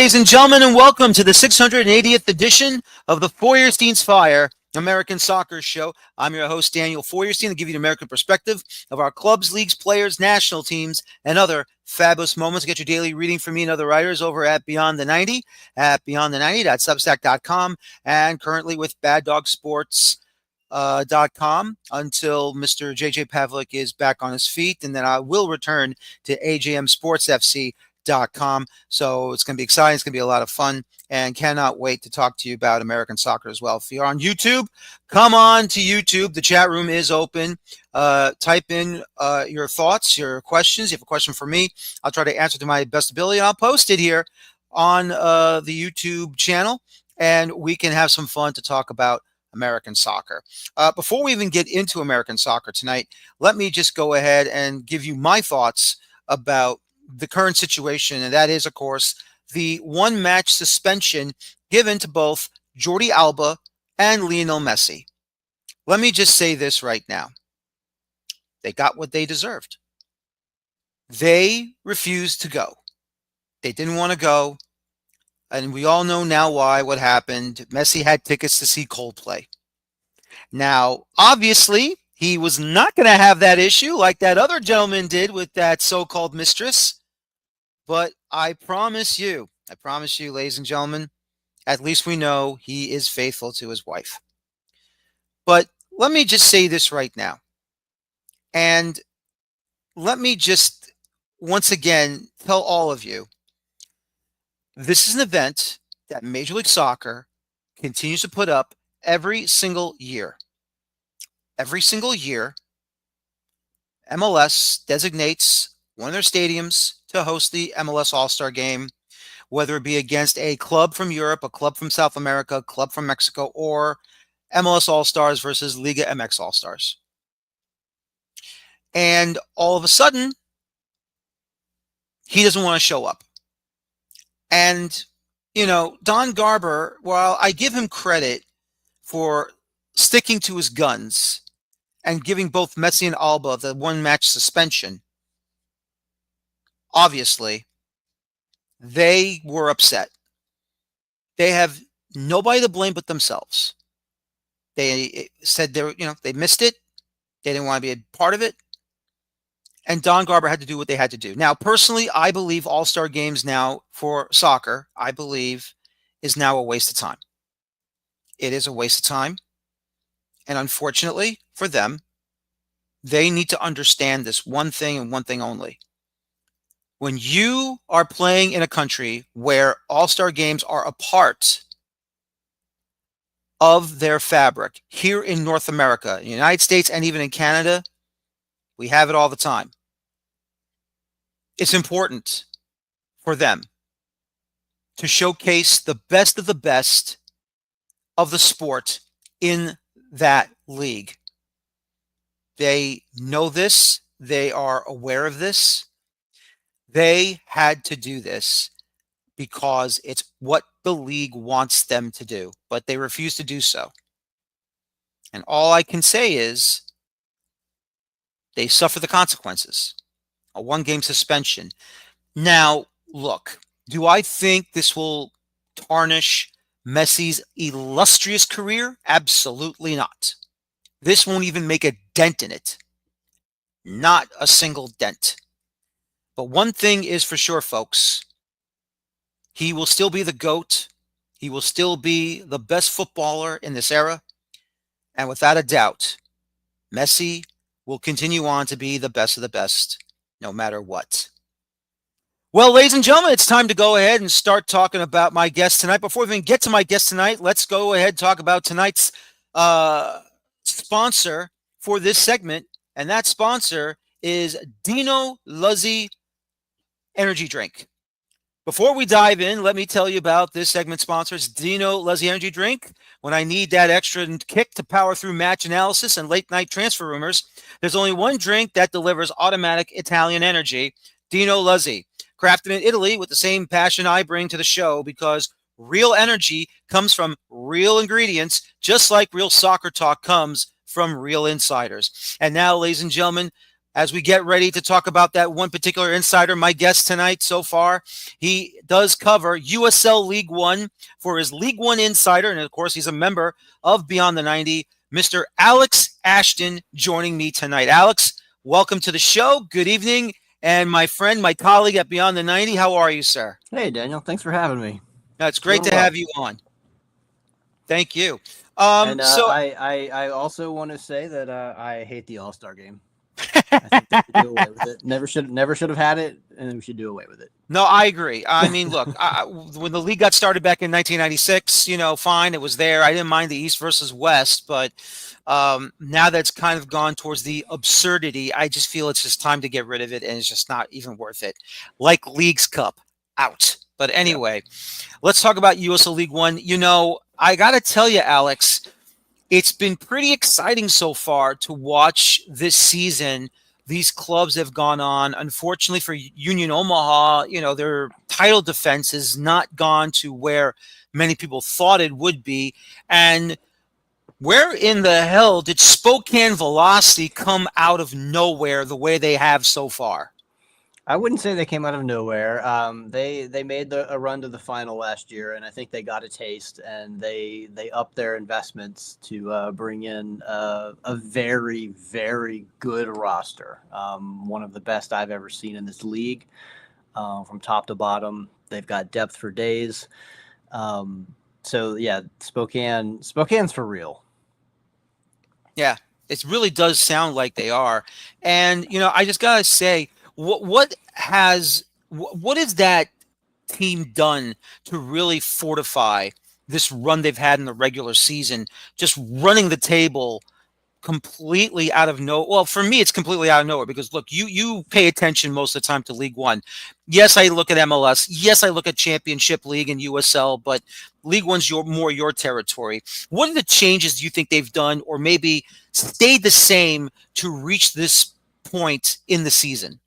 ladies and gentlemen, and welcome to the 680th edition of the Feuerstein's Fire American Soccer Show. I'm your host, Daniel Feuerstein, to give you the American perspective of our clubs, leagues, players, national teams, and other fabulous moments. Get your daily reading from me and other writers over at Beyond the 90, at beyondthe90.substack.com, and currently with baddogsports.com until Mr. JJ Pavlik is back on his feet, and then I will return to AJMSportsFC.com. So it's going to be exciting. It's going to be a lot of fun, and cannot wait to talk to you about American soccer as well. If you're on YouTube, come on to YouTube. The chat room is open. Type in your thoughts, your questions. You have a question for me, I'll try to answer to my best ability. I'll post it here on the YouTube channel, and we can have some fun to talk about American soccer. Before we even get into American soccer tonight, let me just go ahead and give you my thoughts about the current situation, and that is, of course, the one-match suspension given to both Jordi Alba and Lionel Messi. Let me just say this right now. They got what they deserved. They refused to go. They didn't want to go, and we all know now why, what happened. Messi had tickets to see Coldplay. Now, obviously, he was not going to have that issue like that other gentleman did with that so-called mistress. But I promise you, ladies and gentlemen, at least we know he is faithful to his wife. But let me just say this right now. And let me just once again tell all of you, this is an event that Major League Soccer continues to put up every single year. Every single year, MLS designates one of their stadiums to host the MLS All-Star Game, whether it be against a club from Europe, a club from South America, a club from Mexico, or MLS All-Stars versus Liga MX All-Stars. And all of a sudden, he doesn't want to show up. And, you know, Don Garber, while I give him credit for sticking to his guns and giving both Messi and Alba the one-match suspension, obviously, they were upset. They have nobody to blame but themselves. They said they missed it. They didn't want to be a part of it. And Don Garber had to do what they had to do. Now, personally, I believe All-Star games now for soccer, I believe, is now a waste of time. It is a waste of time. And unfortunately for them, they need to understand this one thing and one thing only. When you are playing in a country where All-Star games are a part of their fabric, here in North America, in the United States, and even in Canada, we have it all the time. It's important for them to showcase the best of the sport in that league. They know this. They are aware of this. They had to do this because it's what the league wants them to do, but they refuse to do so. And all I can say is they suffer the consequences. A one-game suspension. Now, look, do I think this will tarnish Messi's illustrious career? Absolutely not. This won't even make a dent in it. Not a single dent. But one thing is for sure, folks. He will still be the GOAT. He will still be the best footballer in this era. And without a doubt, Messi will continue on to be the best of the best, no matter what. Well, ladies and gentlemen, it's time to go ahead and start talking about my guest tonight. Before we even get to my guest tonight, let's go ahead and talk about tonight's sponsor for this segment. And that sponsor is Dino Luzzi Energy Drink. Before we dive in, let me tell you about this segment sponsor. It's Dino Luzzi Energy Drink. When I need that extra kick to power through match analysis and late night transfer rumors, there's only one drink that delivers automatic Italian energy, Dino Luzzi. Crafted in Italy with the same passion I bring to the show, because real energy comes from real ingredients, just like real soccer talk comes from real insiders. And now, ladies and gentlemen, as we get ready to talk about that one particular insider, my guest tonight so far. He does cover USL League One for his League One insider, and of course, he's a member of Beyond the 90. Mr. Alex Ashton joining me tonight. Alex, welcome to the show. Good evening. And my friend, my colleague at Beyond the 90, how are you, sir? Hey, Daniel. Thanks for having me. It's great to have you on. Thank you. I also want to say that I hate the All-Star game. I think they should do away with it. Never should have had it, and we should do away with it. No, I agree. I mean, look, when the league got started back in 1996, fine, it was there. I didn't mind the East versus West, but now that's kind of gone towards the absurdity. I just feel it's just time to get rid of it, and it's just not even worth it. Like Leagues Cup, out. But anyway, Let's talk about USL League One. I got to tell you, Alex, it's been pretty exciting so far to watch this season. These clubs have gone on. Unfortunately for Union Omaha, their title defense has not gone to where many people thought it would be. And where in the hell did Spokane Velocity come out of nowhere the way they have so far? I wouldn't say they came out of nowhere. They made a run to the final last year, and I think they got a taste, and they upped their investments to bring in a very, very good roster. One of the best I've ever seen in this league, from top to bottom. They've got depth for days. Spokane's for real. Yeah, it really does sound like they are. And, I just got to say, what has that team done to really fortify this run they've had in the regular season, just running the table completely out of nowhere? Well, for me, it's completely out of nowhere because, look, you pay attention most of the time to League One. Yes, I look at MLS. Yes, I look at Championship League and USL, but League One's more your territory. What are the changes you think they've done or maybe stayed the same to reach this point in the season?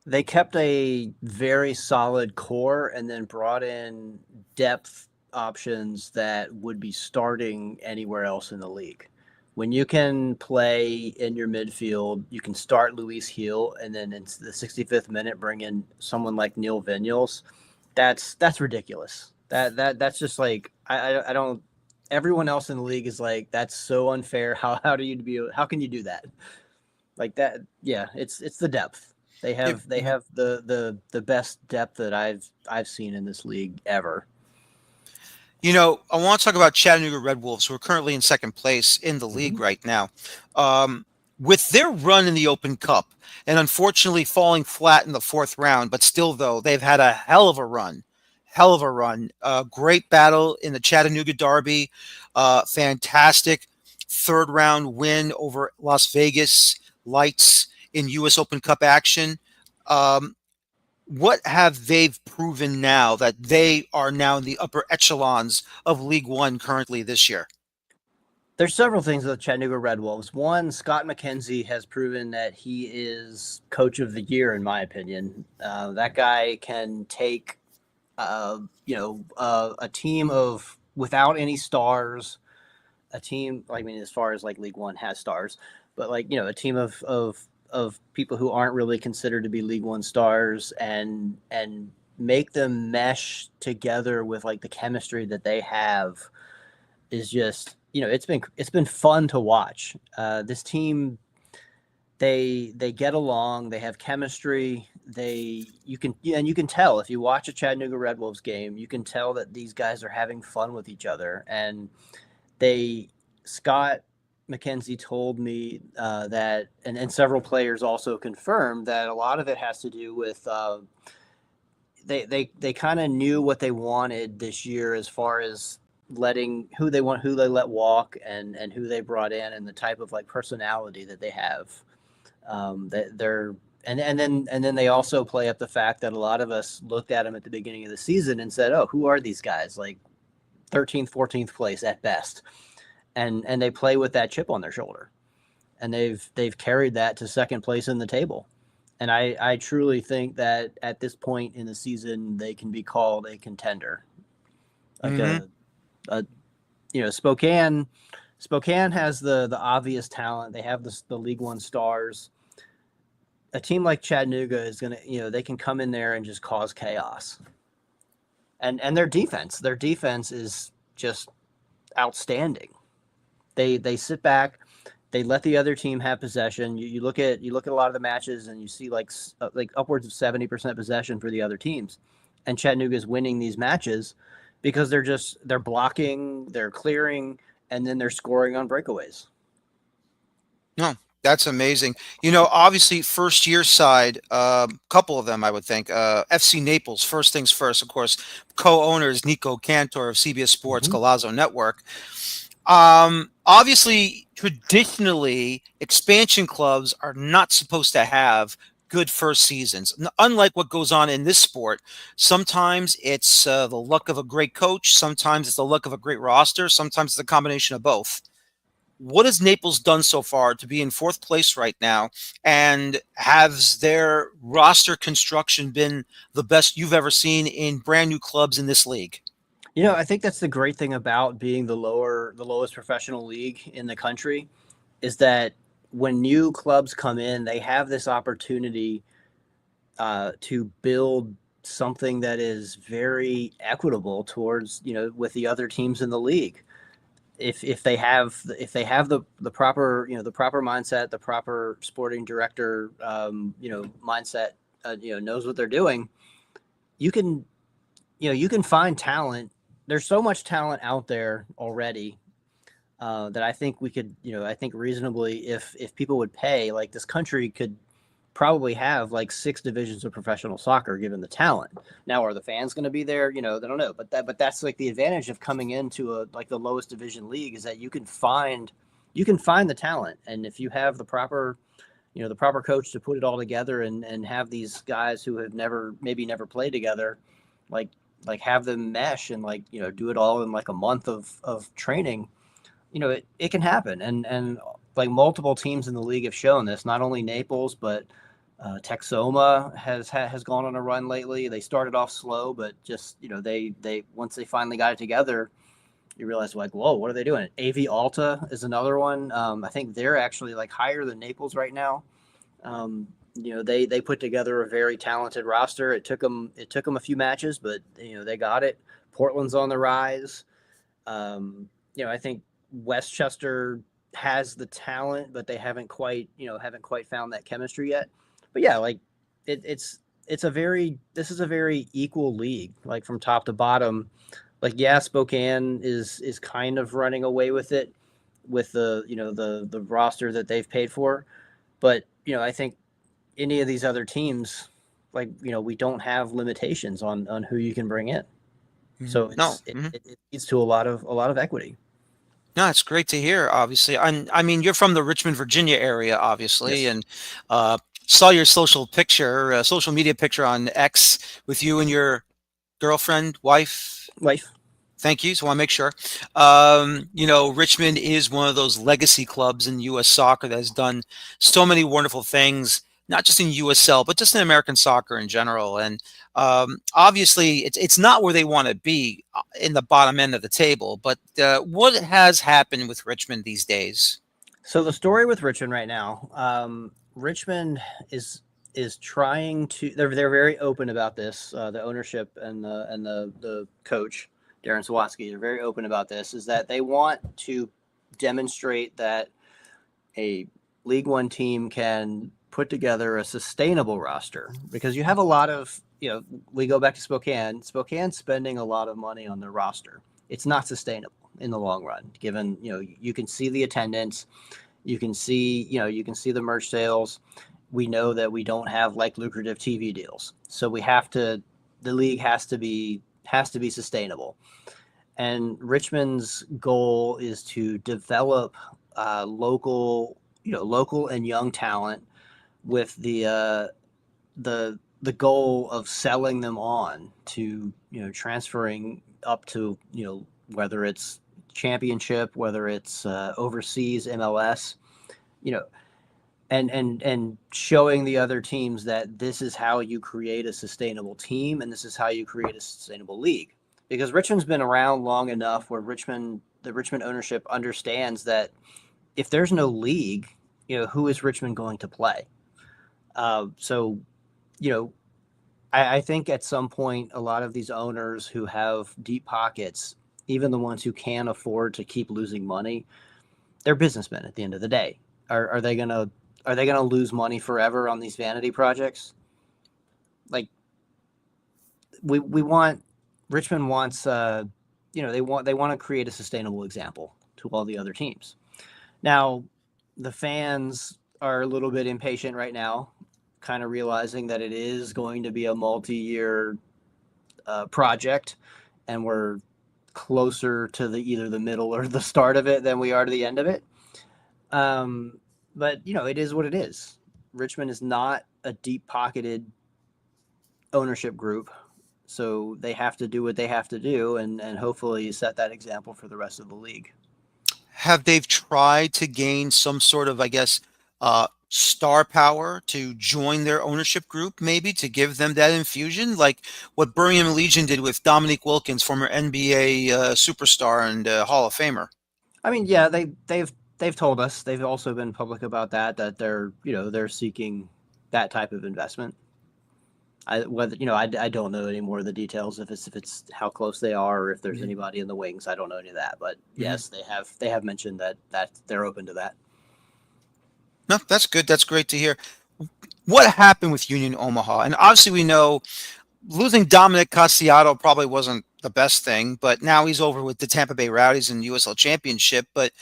They kept a very solid core and then brought in depth options that would be starting anywhere else in the league. When you can play in your midfield, you can start Luis Gil and then in the 65th minute bring in someone like Neil Vinyals. That's ridiculous. That's just like I don't. Everyone else in the league is like, that's so unfair. How can you do that? Like that? Yeah, it's the depth. They have the best depth that I've seen in this league ever. I want to talk about Chattanooga Red Wolves, who are currently in second place in the league right now. With their run in the Open Cup, and unfortunately falling flat in the fourth round, but still, though, they've had a hell of a run. Great battle in the Chattanooga Derby. Fantastic third round win over Las Vegas Lights in U.S. Open Cup action. What have they proven now that they are now in the upper echelons of League One currently this year? There's several things with Chattanooga Red Wolves. One, Scott McKenzie has proven that he is coach of the year, in my opinion. That guy can take, a team of without any stars, a team, as far as like League One has stars, but a team of people who aren't really considered to be League One stars and make them mesh together with like the chemistry that they have is just, it's been fun to watch. This team, they get along, they have chemistry. You can tell if you watch a Chattanooga Red Wolves game, you can tell that these guys are having fun with each other. And Scott McKenzie told me that, and several players also confirmed that a lot of it has to do with they kind of knew what they wanted this year as far as letting who they let walk and who they brought in and the type of like personality that they have. And then they also play up the fact that a lot of us looked at them at the beginning of the season and said, "Oh, who are these guys? Like 13th, 14th place at best." And they play with that chip on their shoulder, and they've carried that to second place in the table. And I truly think that at this point in the season, they can be called a contender. Like Spokane has the obvious talent. They have the League One stars. a team like Chattanooga is going to, they can come in there and just cause chaos. And their defense is just outstanding. They sit back, they let the other team have possession. You look at a lot of the matches and you see like upwards of 70% possession for the other teams, and Chattanooga is winning these matches because they're blocking, they're clearing, and then they're scoring on breakaways. No, that's amazing. Obviously, first year side, couple of them, I would think. FC Naples, first things first, of course, co-owner is Nico Cantor of CBS Sports, Golazo Network. Obviously, traditionally, expansion clubs are not supposed to have good first seasons. Unlike what goes on in this sport, sometimes it's the luck of a great coach, sometimes it's the luck of a great roster, sometimes it's a combination of both. What has Naples done so far to be in fourth place right now? And has their roster construction been the best you've ever seen in brand new clubs in this league? I think that's the great thing about being the lowest professional league in the country, is that when new clubs come in, they have this opportunity to build something that is very equitable towards, with the other teams in the league. If they have the proper the proper mindset, the proper sporting director mindset, knows what they're doing, you can find talent. There's so much talent out there already that I think we could, I think reasonably, if people would pay, like, this country could probably have like 6 divisions of professional soccer given the talent. Now, are the fans going to be there? They don't know. But that's like the advantage of coming into like the lowest division league, is that you can find the talent, and if you have the proper coach to put it all together and have these guys who have never played together, like have them mesh and do it all in like a month of training, it can happen. And like multiple teams in the league have shown this, not only Naples, but Texoma has gone on a run lately. They started off slow, but just, they once they finally got it together, you realize, like, whoa, what are they doing? AV Alta is another one. I think they're actually like higher than Naples right now. They put together a very talented roster. It took them a few matches, but they got it. Portland's on the rise. I think Westchester has the talent, but they haven't quite found that chemistry yet. But yeah, like this is a very equal league, like from top to bottom. Like, yeah, Spokane is kind of running away with it with the roster that they've paid for, but I think any of these other teams, like, we don't have limitations on who you can bring in. So it leads to a lot of equity. No, it's great to hear. Obviously, I mean, you're from the Richmond, Virginia area, obviously, Yes. and saw your social media picture on X with you and your girlfriend, wife. Thank you. So I want to make sure. Richmond is one of those legacy clubs in U.S. soccer that has done so many wonderful things, not just in USL, but just in American soccer in general. And obviously, it's not where they want to be in the bottom end of the table. But what has happened with Richmond these days? So the story with Richmond right now, Richmond is trying to. They're very open about this. The ownership and the coach, Darren Sawatsky, are very open about this. Is that they want to demonstrate that a League One team can put together a sustainable roster, because you have a lot of, we go back to Spokane's spending a lot of money on their roster. It's not sustainable in the long run, given, you can see the attendance, you can see the merch sales. We know that we don't have like lucrative TV deals. So the league has to be sustainable. And Richmond's goal is to develop local and young talent, with the goal of selling them on to, transferring up to, whether it's championship, whether it's overseas MLS, and showing the other teams that this is how you create a sustainable team, and this is how you create a sustainable league. Because Richmond's been around long enough where the Richmond ownership understands that if there's no league, who is Richmond going to play? So, you know, I think at some point, a lot of these owners who have deep pockets, even the ones who can afford to keep losing money, they're businessmen at the end of the day. Are they gonna lose money forever on these vanity projects? Like we want Richmond wants they want to create a sustainable example to all the other teams. Now, the fans are a little bit impatient right now, kind of realizing that it is going to be a multi-year project, and we're closer to either the middle or the start of it than we are to the end of it. Um, but it is what it is. Richmond is not a deep-pocketed ownership group, so they have to do what they have to do, and hopefully set that example for the rest of the league. Have they tried to gain some sort of, I guess, star power to join their ownership group, maybe to give them that infusion, like what Birmingham Legion did with Dominique Wilkins, former NBA superstar and Hall of Famer? I mean, yeah, they've told us, they've also been public about that they're seeking that type of investment. I don't know any more of the details, if it's how close they are, or if there's Mhm. anybody in the wings. I don't know any of that, but Mhm. yes, they have mentioned that they're open to that. No, that's good. That's great to hear. What happened with Union Omaha? And obviously, we know losing Dominic Cassiato probably wasn't the best thing, but now he's over with the Tampa Bay Rowdies in the USL Championship. But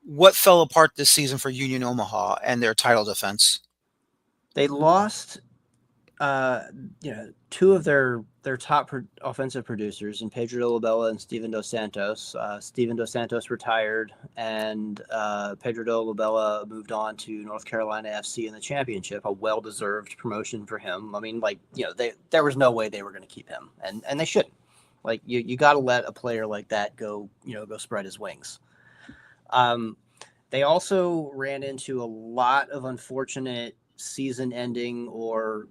what fell apart this season for Union Omaha and their title defense? They lost two of their top offensive producers, in Pedro Lobella and Steven Dos Santos. Steven Dos Santos retired, and Pedro Lobella moved on to North Carolina FC in the championship, a well-deserved promotion for him. I mean, there was no way they were going to keep him, and they shouldn't. Like, you got to let a player like that go spread his wings. Um, they also ran into a lot of unfortunate season-ending or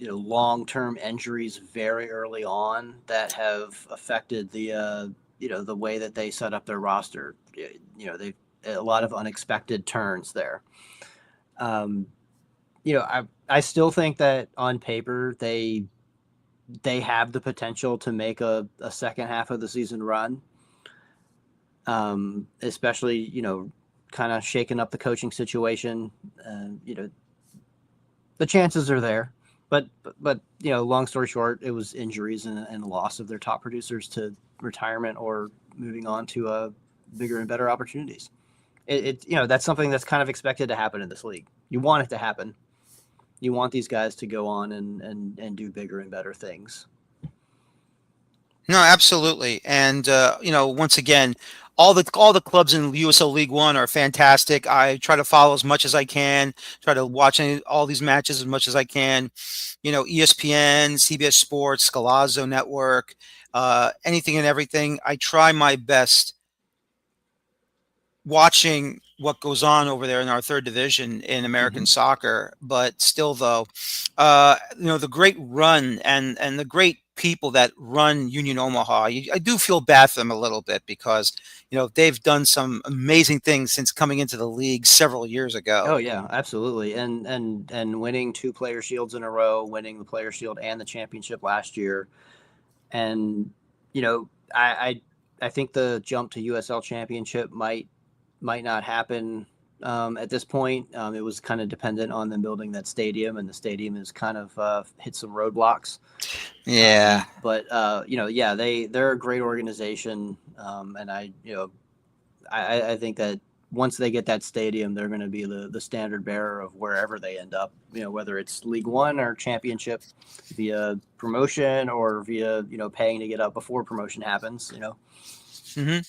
long-term injuries very early on that have affected the way that they set up their roster. They a lot of unexpected turns there. Um, I still think that on paper they have the potential to make a second half of the season run, especially kind of shaking up the coaching situation. The chances are there, but long story short, it was injuries and the loss of their top producers to retirement or moving on to bigger and better opportunities. That's something that's kind of expected to happen in this league. You want it to happen. You want these guys to go on and do bigger and better things. No, absolutely. And once again, all the clubs in USL League One are fantastic. I try to follow as much as I can, try to watch all these matches as much as I can. ESPN, CBS Sports, Scalazzo Network, anything and everything. I try my best watching what goes on over there in our third division in American Mm-hmm. soccer. But still, though, the great run and the great people that run Union Omaha, I do feel bad for them a little bit because they've done some amazing things since coming into the league several years Oh ago. yeah, absolutely. And winning 2 player shields in a row, winning the player shield and the championship last year. And I think the jump to USL championship might not happen at this point. It was kind of dependent on them building that stadium, and the stadium has kind of hit some roadblocks. Yeah. Yeah, they're a great organization, and I think that once they get that stadium, they're going to be the standard bearer of wherever they end up. Whether it's League One or Championship, via promotion or via paying to get up before promotion happens.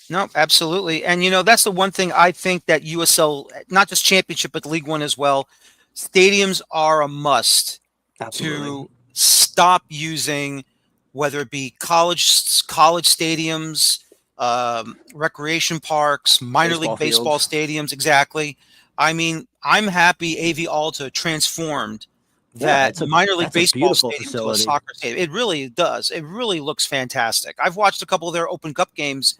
No, absolutely. And that's the one thing I think that USL, not just championship, but League One as well, stadiums are a must Absolutely. to stop using, whether it be college stadiums, recreation parks, minor Baseball league baseball fields. stadiums. Exactly. I mean, I'm happy AV Alta transformed Yeah, that minor league that's a baseball beautiful stadium to a facility. soccer stadium. It really does. It really looks fantastic. I've watched a couple of their Open Cup games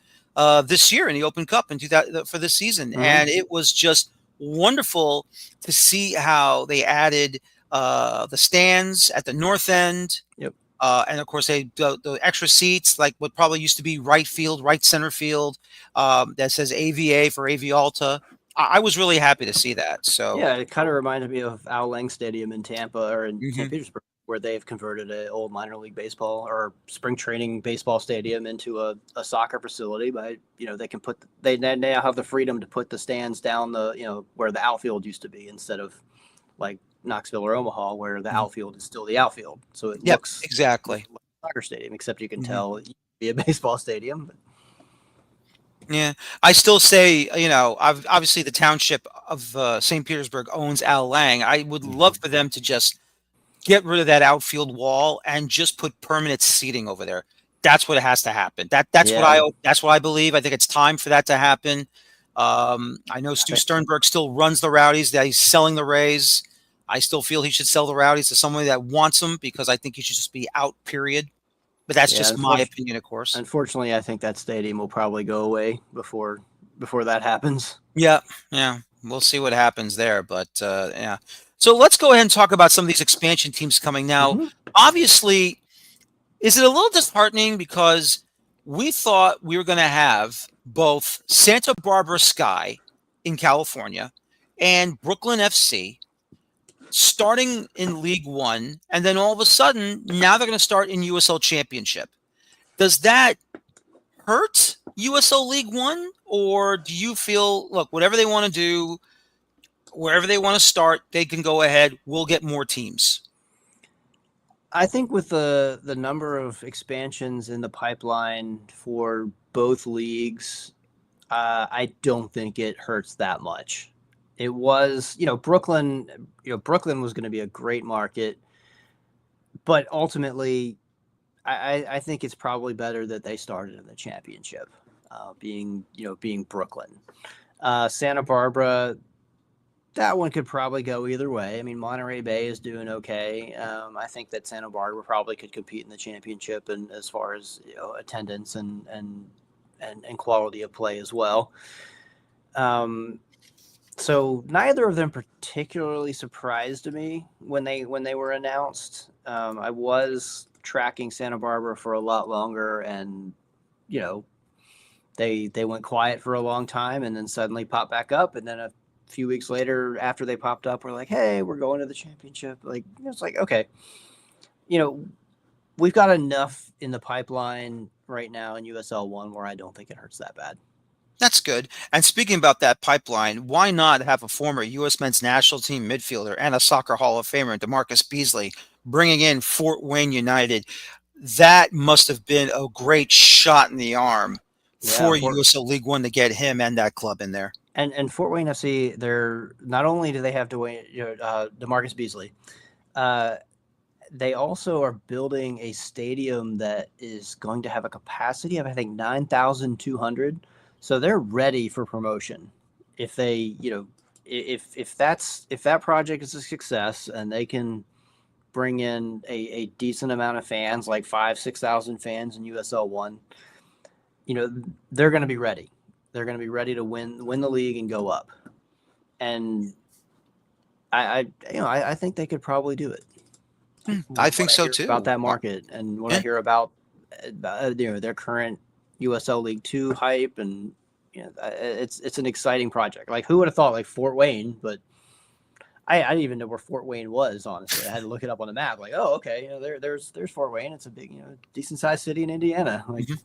this year in the Open Cup in 2000 for this season, Mm-hmm. and it was just wonderful to see how they added the stands at the north end. Yep. And of course, the extra seats, like what probably used to be right field, right center field, that says AVA for Avialta. I was really happy to see that. So Yeah, it kind of reminded me of Al Lang Stadium in Tampa or in St. mhm. Petersburg, where they've converted an old minor league baseball or spring training baseball stadium into a soccer facility. But they can they now have the freedom to put the stands down where the outfield used to be, instead of like Knoxville or Omaha, where the Mhm. outfield is still the outfield. So it Yep, looks exactly. like a soccer stadium, except you can Mhm. tell it used to be a baseball stadium. Yeah, I still say, obviously the township of St. Petersburg owns Al Lang. I would love for them to just get rid of that outfield wall and just put permanent seating over there. That's what has to happen. Yeah, That's what I believe. I think it's time for that to happen. I know I Stu think Sternberg still runs the Rowdies. That he's selling the Rays. I still feel he should sell the Rowdies to somebody that wants them, because I think he should just be out. Period. But that's yeah. just my opinion, of course. Unfortunately, I think that stadium will probably go away before that happens. Yeah, yeah. We'll see what happens there, but yeah. So let's go ahead and talk about some of these expansion teams coming now. Hmm. Obviously, is it a little disheartening because we thought we were going to have both Santa Barbara Sky in California and Brooklyn FC starting in League One, and then all of a sudden now they're going to start in USL Championship. Does that hurt USL League One, or do you feel, look, whatever they want to do, wherever they want to start, they can go ahead. We'll get more teams. I think with the number of expansions in the pipeline for both leagues, I don't think it hurts that much. It was, Brooklyn was going to be a great market, but ultimately, I think it's probably better that they started in the championship, being Brooklyn. Santa Barbara, that one could probably go either way. I mean, Monterey Bay is doing okay. I think that Santa Barbara probably could compete in the championship, and as far as attendance and quality of play as well. So neither of them particularly surprised me when they were announced. I was tracking Santa Barbara for a lot longer, and you know they went quiet for a long time, and then suddenly popped back up, and then a few weeks later, after they popped up, we're like, hey, we're going to the championship. Like, it's like, okay, you know, we've got enough in the pipeline right now in USL One where I don't think it hurts that bad. That's good. And speaking about that pipeline, why not have a former U.S. men's national team midfielder and a soccer Hall of Famer, DeMarcus Beasley, bringing in Fort Wayne United? That must have been a great shot in the arm Yeah, for USL League One to get him and that club in there. and Fort Wayne FC, they're not only do they have DeMarcus Beasley, uh, they also are building a stadium that is going to have a capacity of, I think, 9,200. So they're ready for promotion. If they, if that project is a success and they can bring in a decent amount of fans, like 5,000-6,000 fans in USL One, they're going to be ready. They're going to be ready to win the league and go up. And I think they could probably do it. I think What I so hear about too. that market, and what I Yeah. hear about their current USL League Two hype, and it's an exciting project. Like, who would have thought, like, Fort Wayne? But I didn't even know where Fort Wayne was. Honestly, I had to look it up on the map. Like, oh, okay, there's Fort Wayne. It's a big, decent sized city in Indiana. Like, Mhm.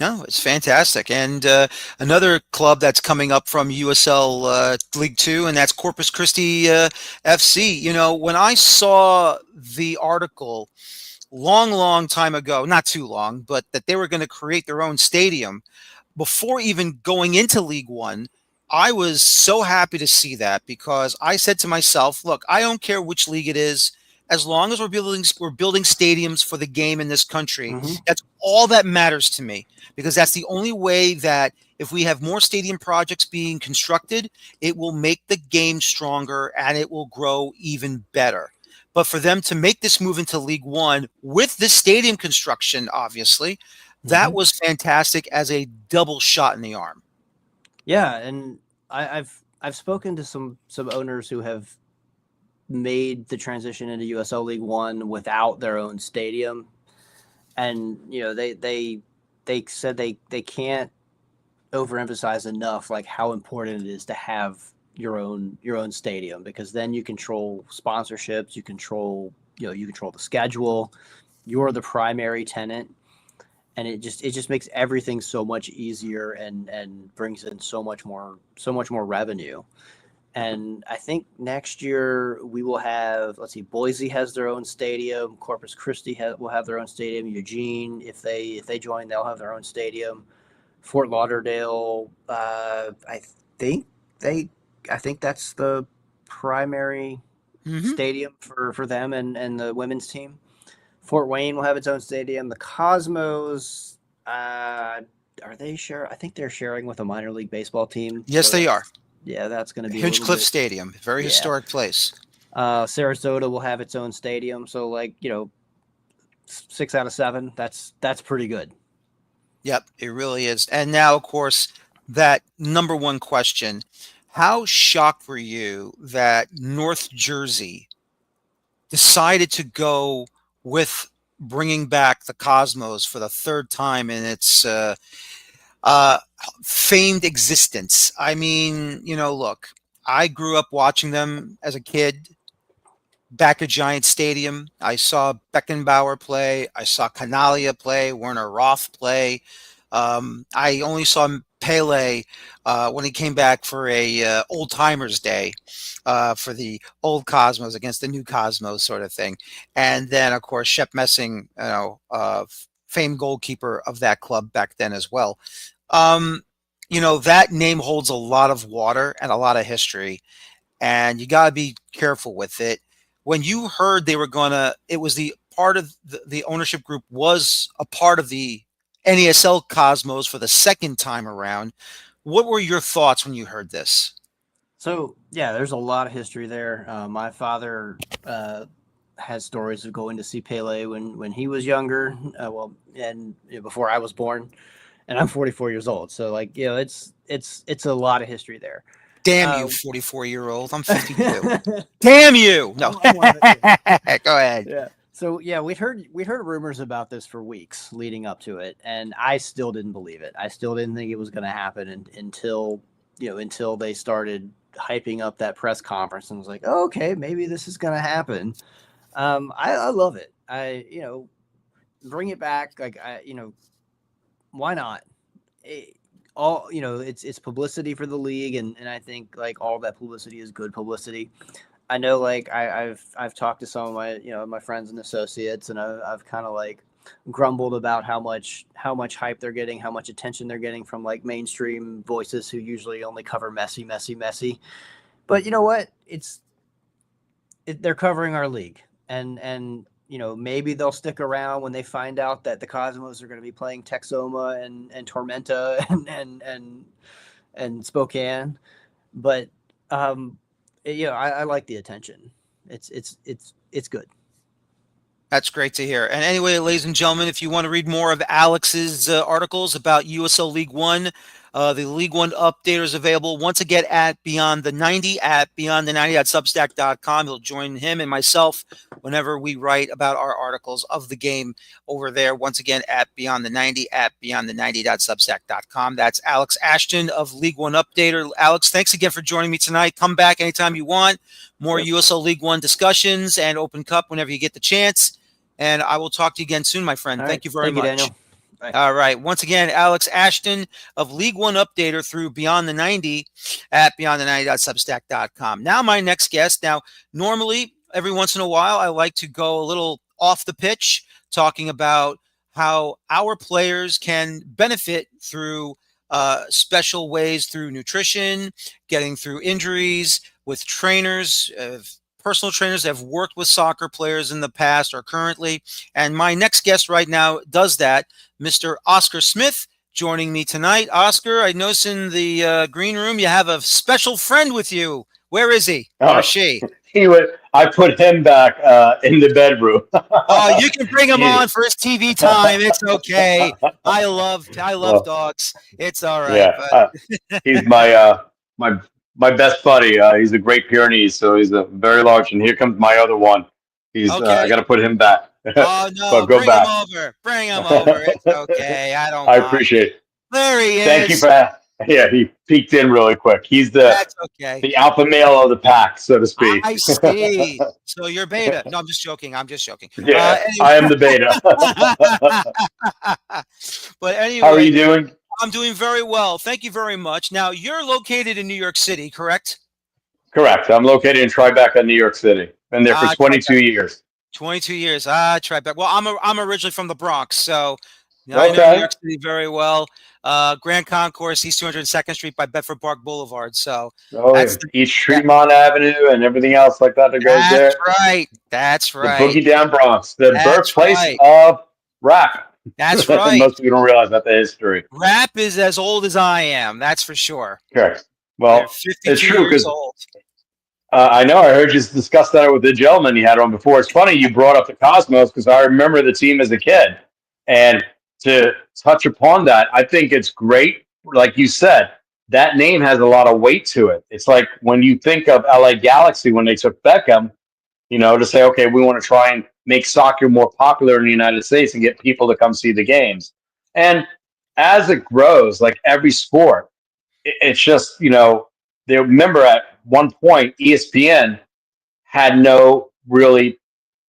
No, it's fantastic. And another club that's coming up from USL League Two, and that's Corpus Christi FC. When I saw the article long, long time ago, not too long, but that they were going to create their own stadium before even going into League One, I was so happy to see that, because I said to myself, look, I don't care which league it is, as long as we're building stadiums for the game in this country. mm-hmm. That's all that matters to me, because that's the only way that if we have more stadium projects being constructed, it will make the game stronger and it will grow even better. But for them to make this move into League One with this stadium construction, obviously, that Mm-hmm. was fantastic as a double shot in the arm. Yeah, and I've spoken to some owners who have made the transition into USL League One without their own stadium, and they said they can't overemphasize enough like how important it is to have your own stadium, because then you control sponsorships, you control the schedule, you're the primary tenant, and it just makes everything so much easier and brings in so much more revenue. And I think next year we will have, let's see, Boise has their own stadium, Corpus Christi will have their own stadium, Eugene, if they join, they'll have their own stadium. Fort Lauderdale, think they, I think that's the primary Mm-hmm. stadium for them and the women's team. Fort Wayne will have its own stadium. The Cosmos, are they share? I think they're sharing with a minor league baseball team. Yes, they are. Yeah, that's going to be a little Hinchcliffe bit. Stadium, very Yeah. historic place. Sarasota will have its own stadium. So 6 out of 7. That's pretty good. Yep, it really is. And now, of course, that number one question: how shocked were you that North Jersey decided to go with bringing back the Cosmos for the third time in its uh, famed existence? I mean, look, I grew up watching them as a kid back at Giant Stadium. I saw Beckenbauer play. I saw Canalia play, Werner Roth play. I only saw Pele when he came back for a old timers day for the old Cosmos against the new Cosmos sort of thing. And then, of course, Shep Messing, famed goalkeeper of that club back then as well. Um, that name holds a lot of water and a lot of history, and you got to be careful with it. When you heard they were gonna, it was the part of the ownership group was a part of the NESL Cosmos for the second time around. What were your thoughts when you heard this? So yeah, there's a lot of history there. My father has stories of going to see Pele when he was younger. And before I was born, and I'm 44 years old. So it's a lot of history there. Damn Uh, you, 44-year-old. I'm 52. Damn you. No. I'm one of it too. Go ahead. Yeah. So yeah, we'd heard rumors about this for weeks leading up to it, and I still didn't believe it. I still didn't think it was going to happen until they started hyping up that press conference, and was like, oh, okay, maybe this is going to happen. I love it. Bring it back. Why not? It's publicity for the league, and I think like all that publicity is good publicity. I know, like I've talked to some of my friends and associates, and I've kind of like grumbled about how much hype they're getting, how much attention they're getting from like mainstream voices who usually only cover Messi, Messi, Messi. But you know what? They're covering our league, and maybe they'll stick around when they find out that the Cosmos are going to be playing Texoma and Tormenta and Spokane. But I like the attention. It's good. That's great to hear. And anyway, ladies and gentlemen, if you want to read more of Alex's articles about USL League One, the League One updater is available once again at Beyond the 90 at beyondthe90.substack.com. He'll join him and myself whenever we write about our articles of the game over there. Once again at Beyond the 90 at beyondthe90.substack.com. That's Alex Ashton of League One Updater. Alex, thanks again for joining me tonight. Come back anytime you want. More USL League One discussions and Open Cup whenever you get the chance. And I will talk to you again soon, my friend. All Thank right. you very Thank you, much. Daniel. Bye. All right. Once again, Alex Ashton of League One Updater through Beyond the 90 at beyondthe90.substack.com. Now, my next guest. Now, normally, every once in a while, I like to go a little off the pitch, talking about how our players can benefit through special ways, through nutrition, getting through injuries, with trainers, personal trainers that have worked with soccer players in the past or currently. And my next guest right now does that, Mr. Oscar Smith, joining me tonight. Oscar, I notice in the green room you have a special friend with you. Where is he or she? I put him back in the bedroom. Oh, you can bring him He- on for his TV time. It's okay. I love well, dogs. It's all right. yeah, he's my my best buddy. He's a Great Pyrenees, so he's a very large. And here comes my other one. He's I Okay. got to put him back. Oh But no, go bring him back. over. Bring him over. It's okay. I don't I mind. appreciate it. There he Thank you is. for that. Yeah, he peeked in really quick. He's That's okay. the alpha male of the pack, so to speak. I see. So you're beta. No, I'm just joking. I'm just joking. Yeah, Anyway. I am the beta. But How are anyway, you doing? I'm doing very well. Thank you very much. Now, you're located in New York City, correct? Correct. I'm located in Tribeca, New York City. Been there for Tribeca. 22 years. 22 years. Tribeca. Well, I'm originally from the Bronx, so I know New Okay. York City very well. Grand Concourse, East 202nd Street by Bedford Park Boulevard. So Oh, yeah. that's the, East that, Tremont Avenue and everything else like that goes that's there. right. That's The right. Boogie Down Bronx, the That's birthplace right. of rap. That's And right. most people don't realize that the history. Rap is as old as I am. That's for sure. Correct. They're Well, it's 52 true years because old. I know I heard you discuss that with the gentleman you had on before. It's funny you brought up the Cosmos because I remember the team as a kid. And to touch upon that, I think it's great. Like you said, that name has a lot of weight to it. It's like when you think of LA Galaxy when they took Beckham, to say, okay, we want to try and make soccer more popular in the United States and get people to come see the games. And as it grows, like every sport, it's just, they remember at one point ESPN had no really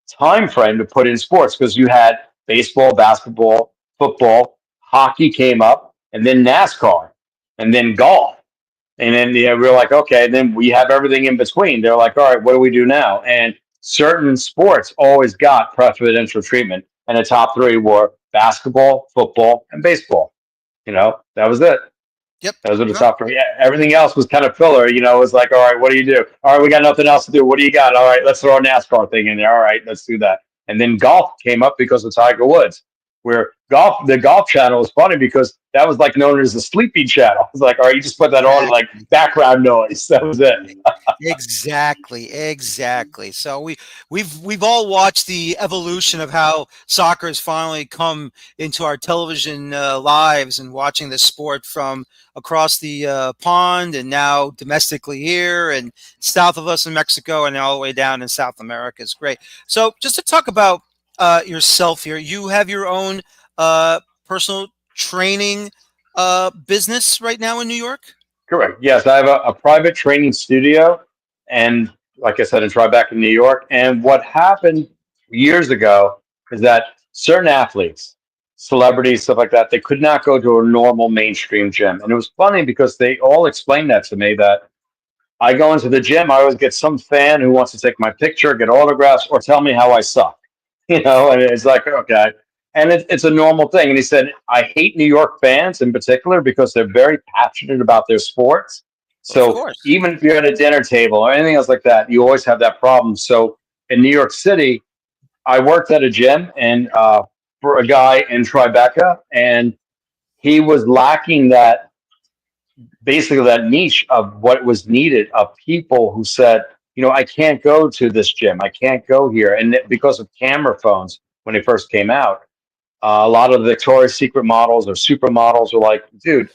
time frame to put in sports because you had baseball, basketball, football, hockey came up, and then NASCAR, and then golf. And then we were like, okay, then we have everything in between. They're like, all right, what do we do now? And certain sports always got preferential treatment. And the top three were basketball, football, and baseball. That was it. Yep. Those were the Yep. top three. Yeah, everything else was kind of filler. It was like, all right, what do you do? All right, we got nothing else to do. What do you got? All right, let's throw a NASCAR thing in there. All right, let's do that. And then golf came up because of Tiger Woods, where the golf channel was funny because that was like known as the sleepy channel. It's like, all right, you just put that on like background noise. That was it. Exactly. So we've all watched the evolution of how soccer has finally come into our television lives and watching the sport from across the pond and now domestically here and south of us in Mexico and all the way down in South America. It's great. So just to talk about yourself here, you have your own personal training business right now in New York? Correct. Yes, I have a private training studio, and like I said, in Tribeca, New York. And what happened years ago is that certain athletes, celebrities, stuff like that, they could not go to a normal mainstream gym. And it was funny because they all explained that to me that I go into the gym, I always get some fan who wants to take my picture, get autographs, or tell me how I suck. And it's like, okay. And it's a normal thing. And he said, I hate New York fans in particular because they're very passionate about their sports. Of So course. even if you're at a dinner table or anything else like that, you always have that problem. So in New York City, I worked at a gym and for a guy in Tribeca, and he was lacking that basically that niche of what was needed of people who said, I can't go to this gym, I can't go here, and because of camera phones when they first came out, a lot of the Victoria's Secret models or supermodels were like, dude,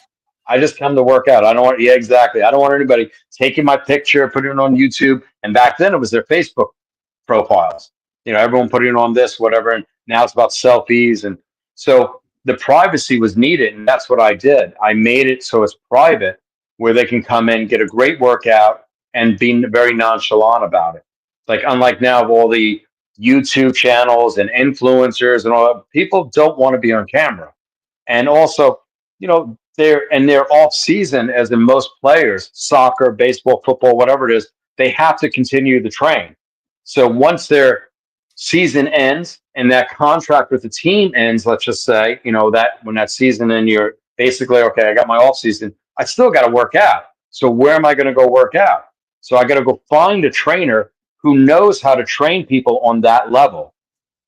I just come to work out. I don't want, yeah, exactly. I don't want anybody taking my picture, putting it on YouTube. And back then it was their Facebook profiles. Everyone putting it on this, whatever. And now it's about selfies. And so the privacy was needed. And that's what I did. I made it so it's private where they can come in, get a great workout and be very nonchalant about it. Like, unlike now, of all the YouTube channels and influencers and all that, people don't want to be on camera. And also, they're in their off season, as in most players, soccer, baseball, football, whatever it is, they have to continue the train. So once their season ends and that contract with the team ends, let's just say, that when that season and you're basically, okay, I got my off season, I still got to work out. So where am I going to go work out? So I got to go find a trainer who knows how to train people on that level.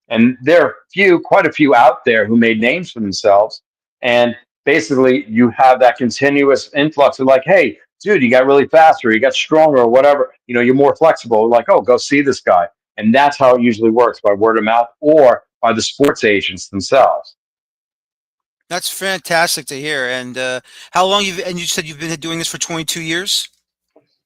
And there are quite a few out there who made names for themselves. And basically you have that continuous influx of like, hey, dude, you got really fast, or you got stronger, or whatever, you're more flexible. Like, oh, go see this guy. And that's how it usually works, by word of mouth or by the sports agents themselves. That's fantastic to hear. And how long you said you've been doing this for 22 years?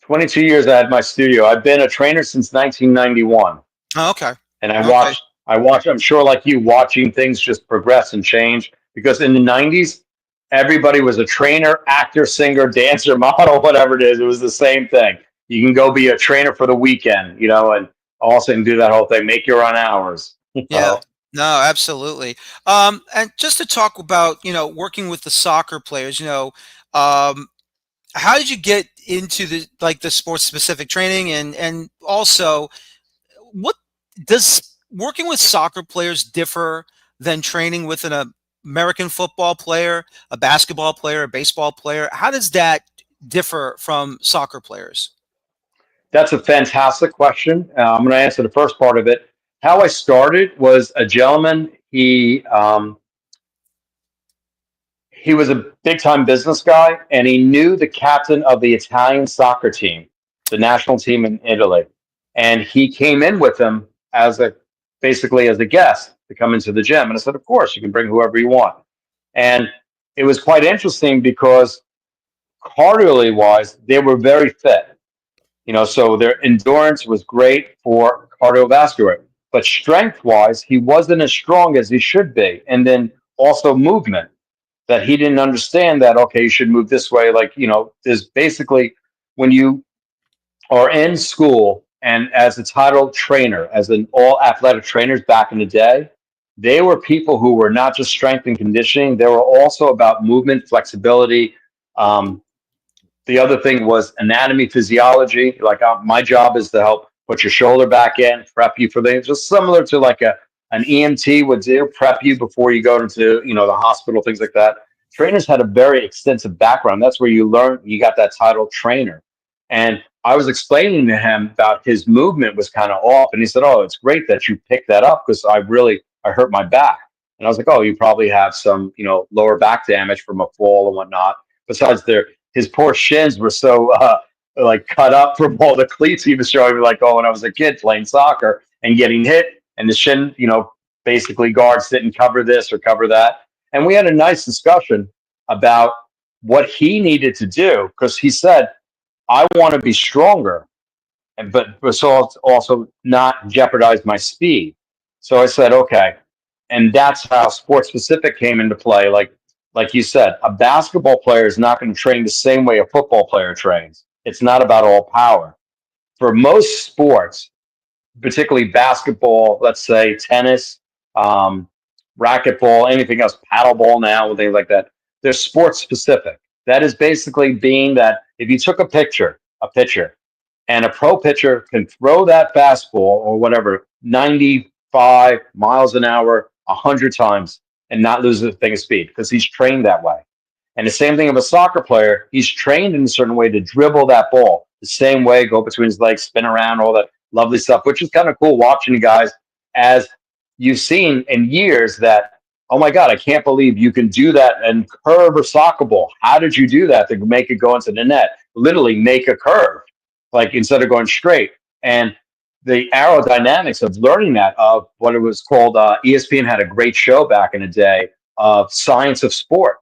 22 years I had my studio. I've been a trainer since 1991. Oh, okay. And Okay. I watched, I'm sure like you, watching things just progress and change because in the 90s, everybody was a trainer, actor, singer, dancer, model, whatever it is. It was the same thing. You can go be a trainer for the weekend, and also do that whole thing, make your own hours. Yeah. No, absolutely. And just to talk about, working with the soccer players, um, how did you get into the sports specific training, and also what does working with soccer players differ than training with an American football player, a basketball player, a baseball player? How does that differ from soccer players? That's a fantastic question. I'm going to answer the first part of it. How I started was a gentleman. He was a big time business guy, and he knew the captain of the Italian soccer team, the national team in Italy, and he came in with him as a basically as a guest to come into the gym. And I said, of course, you can bring whoever you want. And it was quite interesting because cardially wise, they were very fit. So their endurance was great for cardiovascular, but strength wise, he wasn't as strong as he should be. And then also movement that he didn't understand that, okay, you should move this way. Like, there's basically when you are in school and as a title trainer, as an all athletic trainers back in the day, they were people who were not just strength and conditioning, they were also about movement, flexibility. Um, the other thing was anatomy, physiology. Like my job is to help put your shoulder back in, prep you for things, just similar to like an EMT would do, prep you before you go into the hospital, things like that. Trainers had a very extensive background. That's where you learn. You got that title trainer, and I was explaining to him about his movement was kind of off, and he said, "Oh, it's great that you picked that up because I hurt my back." And I was like, "Oh, you probably have some lower back damage from a fall and whatnot." Besides, his poor shins were so like cut up from all the cleats he was showing me, like, oh, when I was a kid playing soccer and getting hit, and the shin, basically guards didn't cover this or cover that. And we had a nice discussion about what he needed to do because he said, I want to be stronger, but so also not jeopardize my speed. So I said, okay. And that's how sports specific came into play. Like you said, a basketball player is not going to train the same way a football player trains. It's not about all power. For most sports, particularly basketball, let's say tennis, um, racquetball, anything else, paddleball now, and things like that, they're sports specific. That is basically being that if you took a pitcher, and a pro pitcher can throw that fastball or whatever 95 miles an hour 100 times and not lose a thing of speed because he's trained that way. And the same thing of a soccer player, he's trained in a certain way to dribble that ball the same way, go between his legs, spin around, all that lovely stuff, which is kind of cool watching you guys as you've seen in years that, oh my God, I can't believe you can do that and curve a soccer ball. How did you do that to make it go into the net? Literally make a curve, like instead of going straight. And the aerodynamics of learning that, of what it was called, ESPN had a great show back in the day of Science of Sport,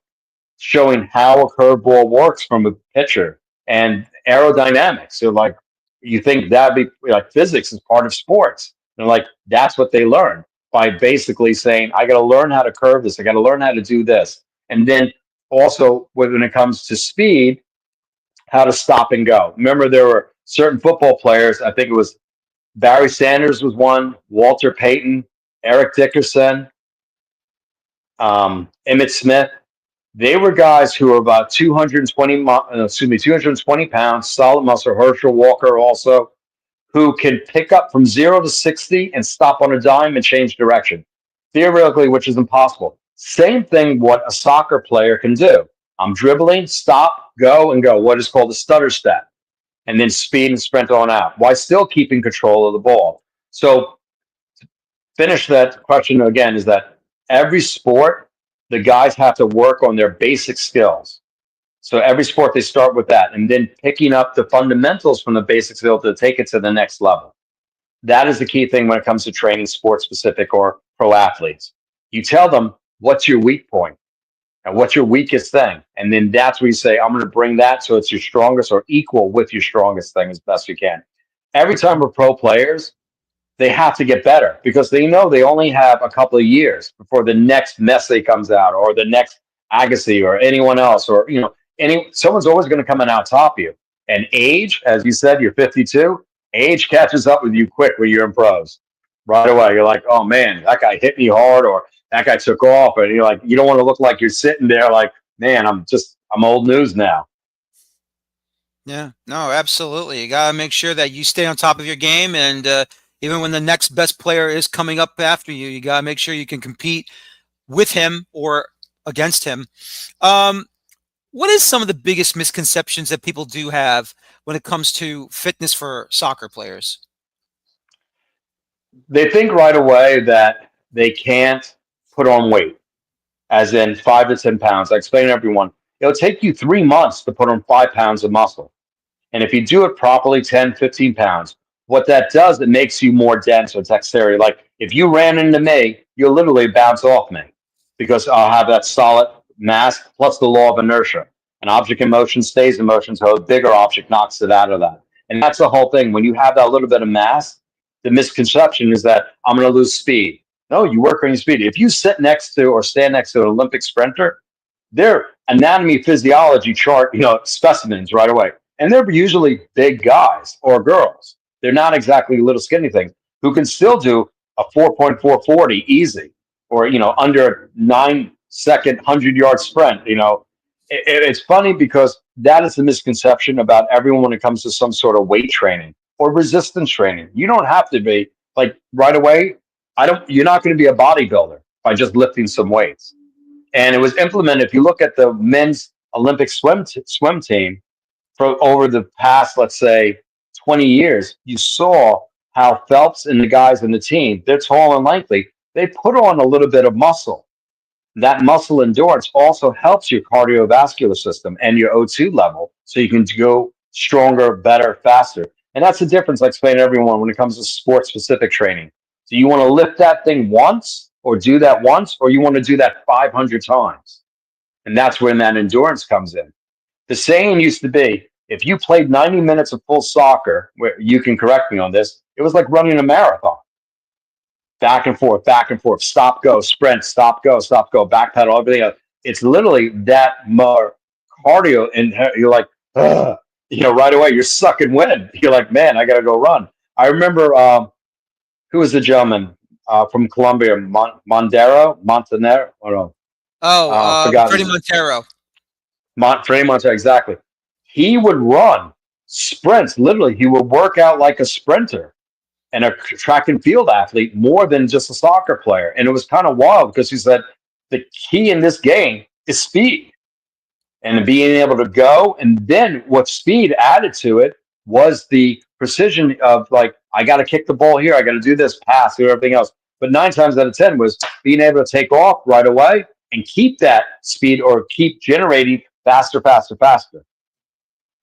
showing how a curveball works from a pitcher and aerodynamics. So like you think that'd be like physics is part of sports. And like that's what they learn by basically saying, I gotta learn how to curve this, I gotta learn how to do this. And then also when it comes to speed, how to stop and go. Remember there were certain football players, I think it was Barry Sanders was one, Walter Payton, Eric Dickerson, Emmitt Smith. They were guys who were about 220 pounds, solid muscle. Herschel Walker also, who can pick up from 0 to 60 and stop on a dime and change direction. Theoretically, which is impossible. Same thing what a soccer player can do. I'm dribbling, stop, go, and go. What is called a stutter step. And then speed and sprint on out while still keeping control of the ball. So finish that question again is that every sport, the guys have to work on their basic skills. So every sport, they start with that and then picking up the fundamentals from the basic skill to take it to the next level. That is the key thing when it comes to training sports specific or pro athletes. You tell them, what's your weak point? And what's your weakest thing? And then that's where you say, I'm going to bring that so it's your strongest or equal with your strongest thing as best you can. Every time we're pro players, they have to get better because they know they only have a couple of years before the next Messi comes out or the next Agassi or anyone else or someone's always going to come in out top you. And age, as you said, you're 52. Age catches up with you quick when you're in pros. Right away, you're like, oh man, that guy hit me hard, or that guy took off, and you're like, you don't want to look like you're sitting there like, man, I'm old news now. Yeah, no, absolutely. You got to make sure that you stay on top of your game. And even when the next best player is coming up after you, you got to make sure you can compete with him or against him. What is some of the biggest misconceptions that people do have when it comes to fitness for soccer players? They think right away that they can't put on weight, as in 5 to 10 pounds. I explain to everyone, it'll take you 3 months to put on 5 pounds of muscle. And if you do it properly, 10, 15 pounds, what that does, it makes you more dense or dexterity. Like if you ran into me, you'll literally bounce off me because I'll have that solid mass plus the law of inertia. An object in motion stays in motion, so a bigger object knocks it out of that. And that's the whole thing. When you have that little bit of mass, the misconception is that I'm going to lose speed. No, you work on your speed. If you sit next to or stand next to an Olympic sprinter, their anatomy physiology chart, specimens right away. And they're usually big guys or girls. They're not exactly little skinny things who can still do a 4.440 easy or, under a 9-second 100-yard sprint. It's funny because that is the misconception about everyone when it comes to some sort of weight training or resistance training. You don't have to be like right away. You're not going to be a bodybuilder by just lifting some weights. And it was implemented. If you look at the men's Olympic swim team for over the past, let's say, 20 years, you saw how Phelps and the guys in the team, they're tall and lengthy. They put on a little bit of muscle. That muscle endurance also helps your cardiovascular system and your O2 level so you can go stronger, better, faster. And that's the difference I explain to everyone when it comes to sports specific training. Do you want to lift that thing once or do that once, or you want to do that 500 times? And that's when that endurance comes in. The saying used to be, if you played 90 minutes of full soccer, where you can correct me on this, it was like running a marathon. Back and forth, stop, go, sprint, stop, go, backpedal, everything else. It's literally that more cardio, and you're like, ugh. Right away, you're sucking wind. You're like, man, I got to go run. I remember who was the gentleman from Colombia, Montenegro? Forgot Freddie Montero. Freddie Montero, exactly. He would run sprints. Literally, he would work out like a sprinter and a track and field athlete more than just a soccer player. And it was kind of wild because he said the key in this game is speed and being able to go. And then what speed added to it was the precision of like, I got to kick the ball here. I got to do this pass, do everything else. But 9 times out of 10 was being able to take off right away and keep that speed or keep generating faster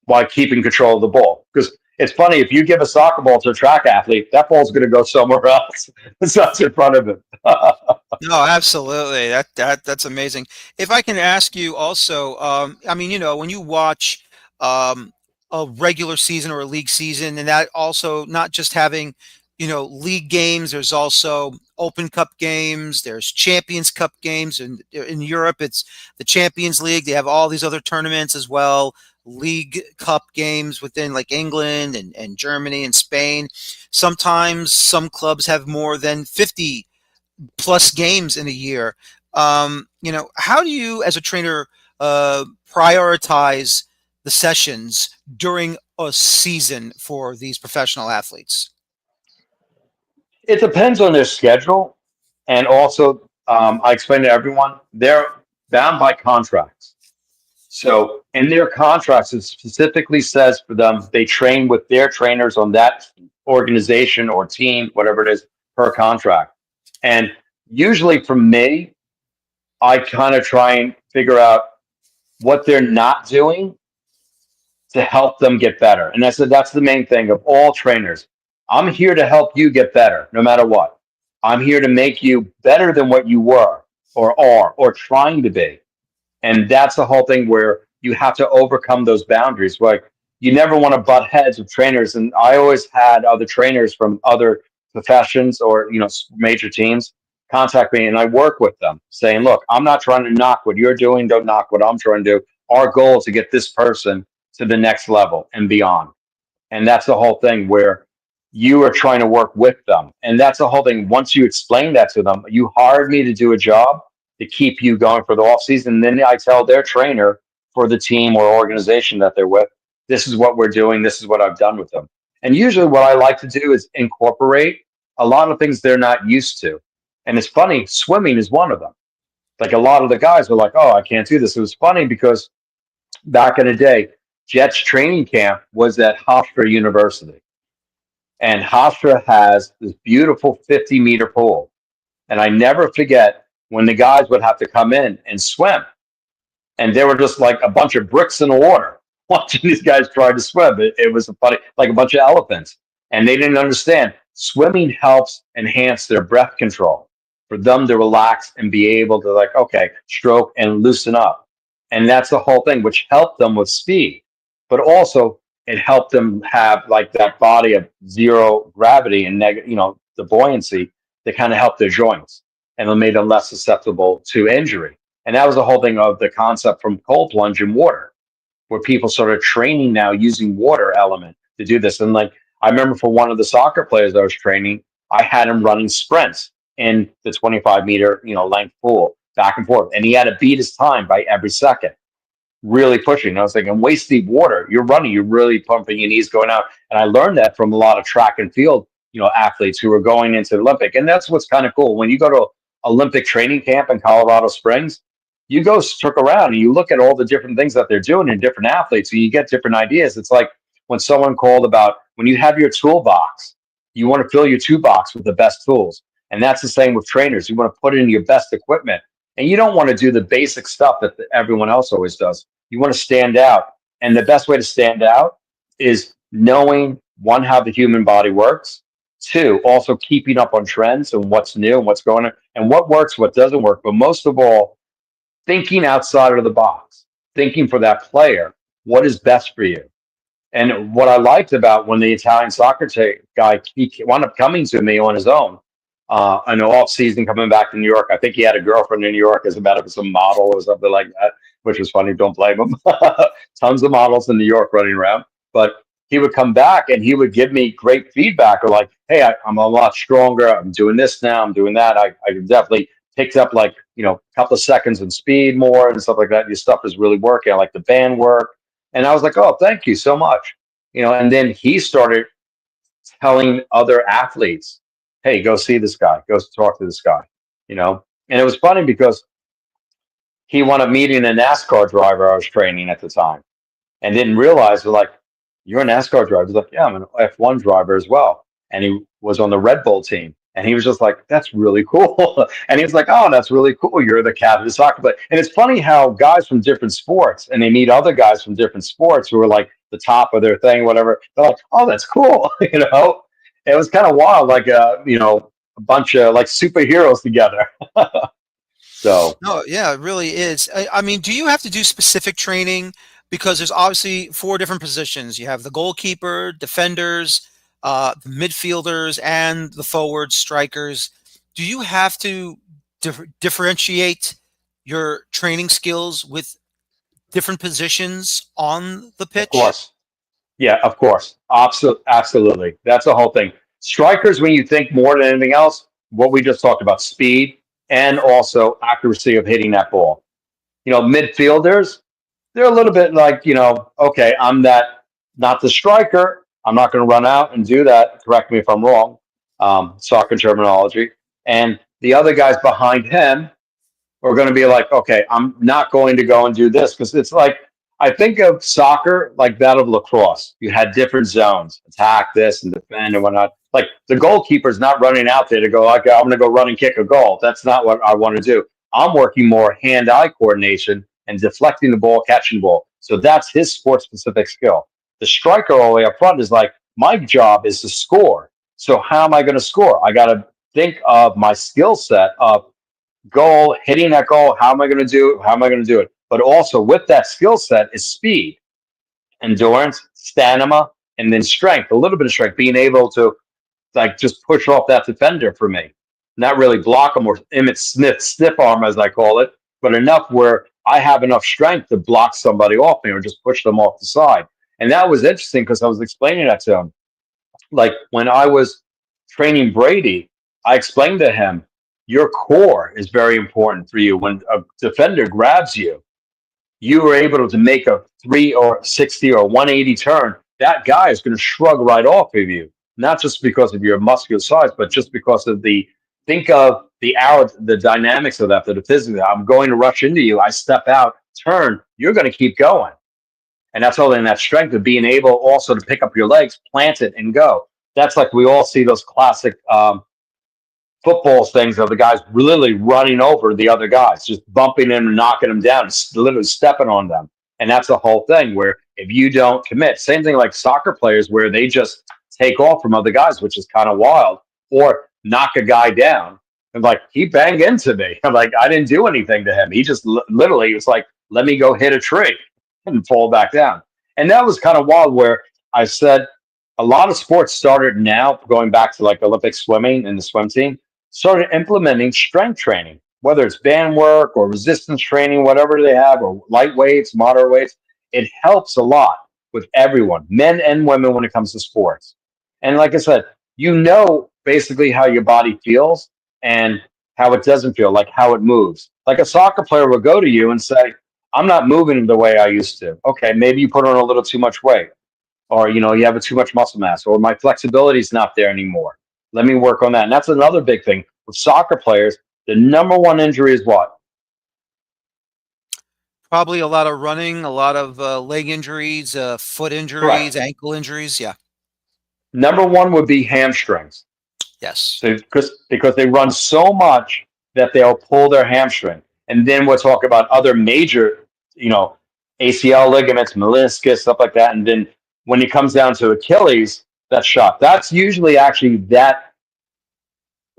while keeping control of the ball. Because it's funny, if you give a soccer ball to a track athlete, that ball's going to go somewhere else. It's not in front of him. No, absolutely. That's amazing. If I can ask you also, when you watch a regular season or a league season, and that also not just having, league games, there's also Open Cup games, there's Champions Cup games, and in Europe, it's the Champions League. They have all these other tournaments as well. League Cup games within like England and Germany and Spain. Sometimes some clubs have more than 50 plus games in a year. How do you as a trainer prioritize the sessions during a season for these professional athletes? It depends on their schedule. And also, I explain to everyone, they're bound by contracts. So in their contracts, it specifically says for them, they train with their trainers on that organization or team, whatever it is, per contract. And usually for me, I kind of try and figure out what they're not doing to help them get better. And I said, that's the main thing of all trainers. I'm here to help you get better, no matter what. I'm here to make you better than what you were or are or trying to be. And that's the whole thing where you have to overcome those boundaries. Like you never want to butt heads with trainers. And I always had other trainers from other professions or, major teams contact me, and I work with them saying, look, I'm not trying to knock what you're doing. Don't knock what I'm trying to do. Our goal is to get this person to the next level and beyond. And that's the whole thing where you are trying to work with them. And that's the whole thing. Once you explain that to them, you hired me to do a job to keep you going for the off season. Then I tell their trainer for the team or organization that they're with, this is what we're doing. This is what I've done with them. And usually what I like to do is incorporate a lot of things they're not used to. And it's funny, swimming is one of them. Like a lot of the guys were like, oh, I can't do this. It was funny because back in the day, Jets training camp was at Hofstra University. And Hofstra has this beautiful 50-meter pool. And I never forget when the guys would have to come in and swim. And they were just like a bunch of bricks in the water watching these guys try to swim. It was funny, like a bunch of elephants. And they didn't understand. Swimming helps enhance their breath control for them to relax and be able to stroke and loosen up. And that's the whole thing, which helped them with speed. But also it helped them have like that body of zero gravity and the buoyancy that kind of helped their joints and it made them less susceptible to injury. And that was the whole thing of the concept from cold plunge in water, where people started training now using water element to do this. And like I remember for one of the soccer players I was training, I had him running sprints in the 25-meter length pool back and forth, and he had to beat his time by every second, really pushing. And I was thinking, waist deep water, you're running, you're really pumping your knees going out. And I learned that from a lot of track and field athletes who are going into the Olympic. And that's what's kind of cool when you go to Olympic training camp in Colorado Springs. You go look around and you look at all the different things that they're doing in different athletes, and you get different ideas. It's like when someone called about when you have your toolbox, you want to fill your toolbox with the best tools. And that's the same with trainers. You want to put in your best equipment. And you don't want to do the basic stuff that everyone else always does. You want to stand out. And the best way to stand out is knowing, one, how the human body works. Two, also keeping up on trends and what's new and what's going on and what works, what doesn't work. But most of all, thinking outside of the box, thinking for that player, what is best for you. And what I liked about when the Italian soccer guy, he wound up coming to me on his own in the off season, coming back to New York. I think he had a girlfriend in New York, as a matter of some model or something like that, which was funny. Don't blame him. Tons of models in New York running around. But he would come back and he would give me great feedback, or like, hey, I'm a lot stronger. I'm doing this now. I'm doing that. I definitely picked up a couple of seconds in speed more and stuff like that. Your stuff is really working. I like the band work. And I was like, oh, thank you so much. And then he started telling other athletes, hey, go see this guy, go talk to this guy, And it was funny because he wound up meeting a NASCAR driver I was training at the time and didn't realize, you're a NASCAR driver. He's like, yeah, I'm an F1 driver as well. And he was on the Red Bull team. And he was just like, that's really cool. And he was like, oh, that's really cool. You're the captain of soccer player. And it's funny how guys from different sports, and they meet other guys from different sports who are like the top of their thing, whatever. They're like, oh, that's cool. It was kind of wild, like, a bunch of like superheroes together. So. No, yeah, it really is. I mean, do you have to do specific training? Because there's obviously 4 different positions. You have the goalkeeper, defenders, the midfielders, and the forwards, strikers. Do you have to differentiate your training skills with different positions on the pitch? Of course. Yeah, of course. Absolutely. That's the whole thing. Strikers, when you think more than anything else, what we just talked about, speed and also accuracy of hitting that ball. Midfielders, they're a little bit like, okay, I'm not the striker. I'm not going to run out and do that. Correct me if I'm wrong. Soccer terminology. And the other guys behind him are going to be like, okay, I'm not going to go and do this, because it's like, I think of soccer like that of lacrosse. You had different zones, attack this and defend and whatnot. Like the goalkeeper's not running out there to go, okay, I'm going to go run and kick a goal. That's not what I want to do. I'm working more hand-eye coordination and deflecting the ball, catching the ball. So that's his sport-specific skill. The striker all the way up front is like, my job is to score. So how am I going to score? I got to think of my skill set of goal, hitting that goal. How am I going to do it? How am I going to do it? but also with that skill set is speed, endurance, stamina, and then strength, a little bit of strength, being able to like just push off that defender for me, not really block them or Emmett Smith stiff arm as I call it, but enough where I have enough strength to block somebody off me or just push them off the side. And that was interesting because I was explaining that to him. Like when I was training Brady, I explained to him, your core is very important for you. When a defender grabs you, you were able to make a 360 or 180 turn. That guy is going to shrug right off of you, not just because of your muscular size, but just because of think of the dynamics of that, the physics. I'm going to rush into you. I step out, turn, you're going to keep going. And that's holding that strength of being able also to pick up your legs, plant it, and go. That's like we all see those classic football things of the guys literally running over the other guys, just bumping them and knocking them down, literally stepping on them. And that's the whole thing where if you don't commit, same thing like soccer players where they just take off from other guys, which is kind of wild, or knock a guy down. And like, he banged into me. I'm like, I didn't do anything to him. He just literally was like, let me go hit a tree and fall back down. And that was kind of wild where I said a lot of sports started now, going back to like Olympic swimming and the swim team, started implementing strength training, whether it's band work or resistance training, whatever they have, or light weights, moderate weights. It helps a lot with everyone, men and women, when it comes to sports. And like I said, you know basically how your body feels and how it doesn't feel, like how it moves. Like a soccer player will go to you and say, I'm not moving the way I used to. Okay, maybe you put on a little too much weight, or you have too much muscle mass, or my flexibility is not there anymore. Let me work on that. And that's another big thing with soccer players. The number one injury is what? Probably a lot of running, a lot of leg injuries, foot injuries, Correct. ankle injuries. Yeah. Number one would be hamstrings. Yes. So because they run so much that they'll pull their hamstring. And then we'll talk about other major, ACL ligaments, meniscus, stuff like that. And then when it comes down to Achilles, that's shot. That's usually actually that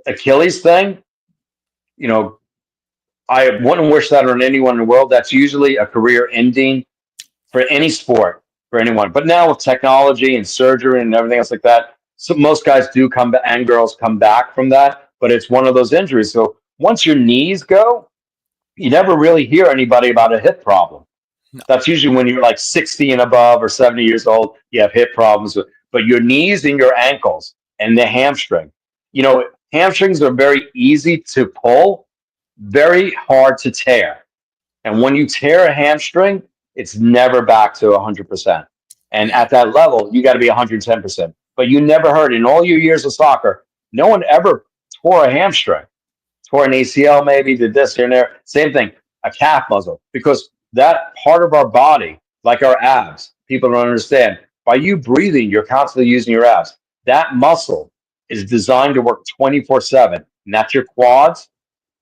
Achilles thing. I wouldn't wish that on anyone in the world. That's usually a career ending for any sport, for anyone. But now with technology and surgery and everything else like that, so most guys do come back and girls come back from that, but it's one of those injuries. So once your knees go, you never really hear anybody about a hip problem. No. That's usually when you're like 60 and above or 70 years old, you have hip problems. But your knees and your ankles and the hamstring, hamstrings are very easy to pull, very hard to tear. And when you tear a hamstring, it's never back to 100%. And at that level, you got to be 110%. But you never heard in all your years of soccer, no one ever tore a hamstring, tore an ACL, maybe did this here and there. Same thing, a calf muscle, because that part of our body, like our abs, people don't understand. By you breathing, you're constantly using your abs. That muscle is designed to work 24/7. And that's your quads,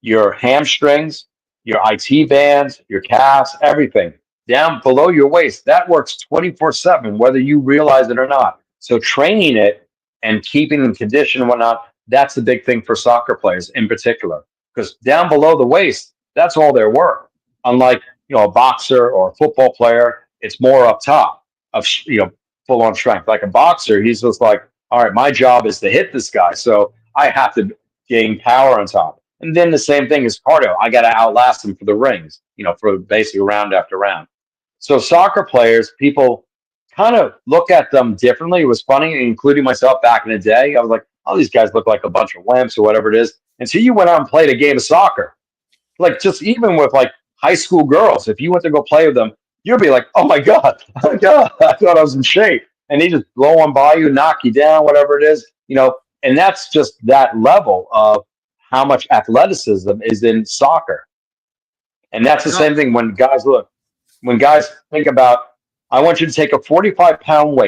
your hamstrings, your IT bands, your calves, everything down below your waist. That works 24/7, whether you realize it or not. So training it and keeping in condition and whatnot, that's the big thing for soccer players in particular, because down below the waist, that's all their work. Unlike, a boxer or a football player, it's more up top of, full on strength. Like a boxer, he's just like, all right, my job is to hit this guy. So I have to gain power on top. And then the same thing is cardio. I got to outlast them for the rings, for basically round after round. So soccer players, people kind of look at them differently. It was funny, including myself back in the day. I was like, oh, these guys look like a bunch of wimps or whatever it is. And so you went out and played a game of soccer. Like just even with like high school girls, if you went to go play with them, you'll be like, oh my God, I thought I was in shape. And they just blow on by you, knock you down, whatever it is, and that's just that level of how much athleticism is in soccer. And that's the same thing when guys think about, I want you to take a 45-pound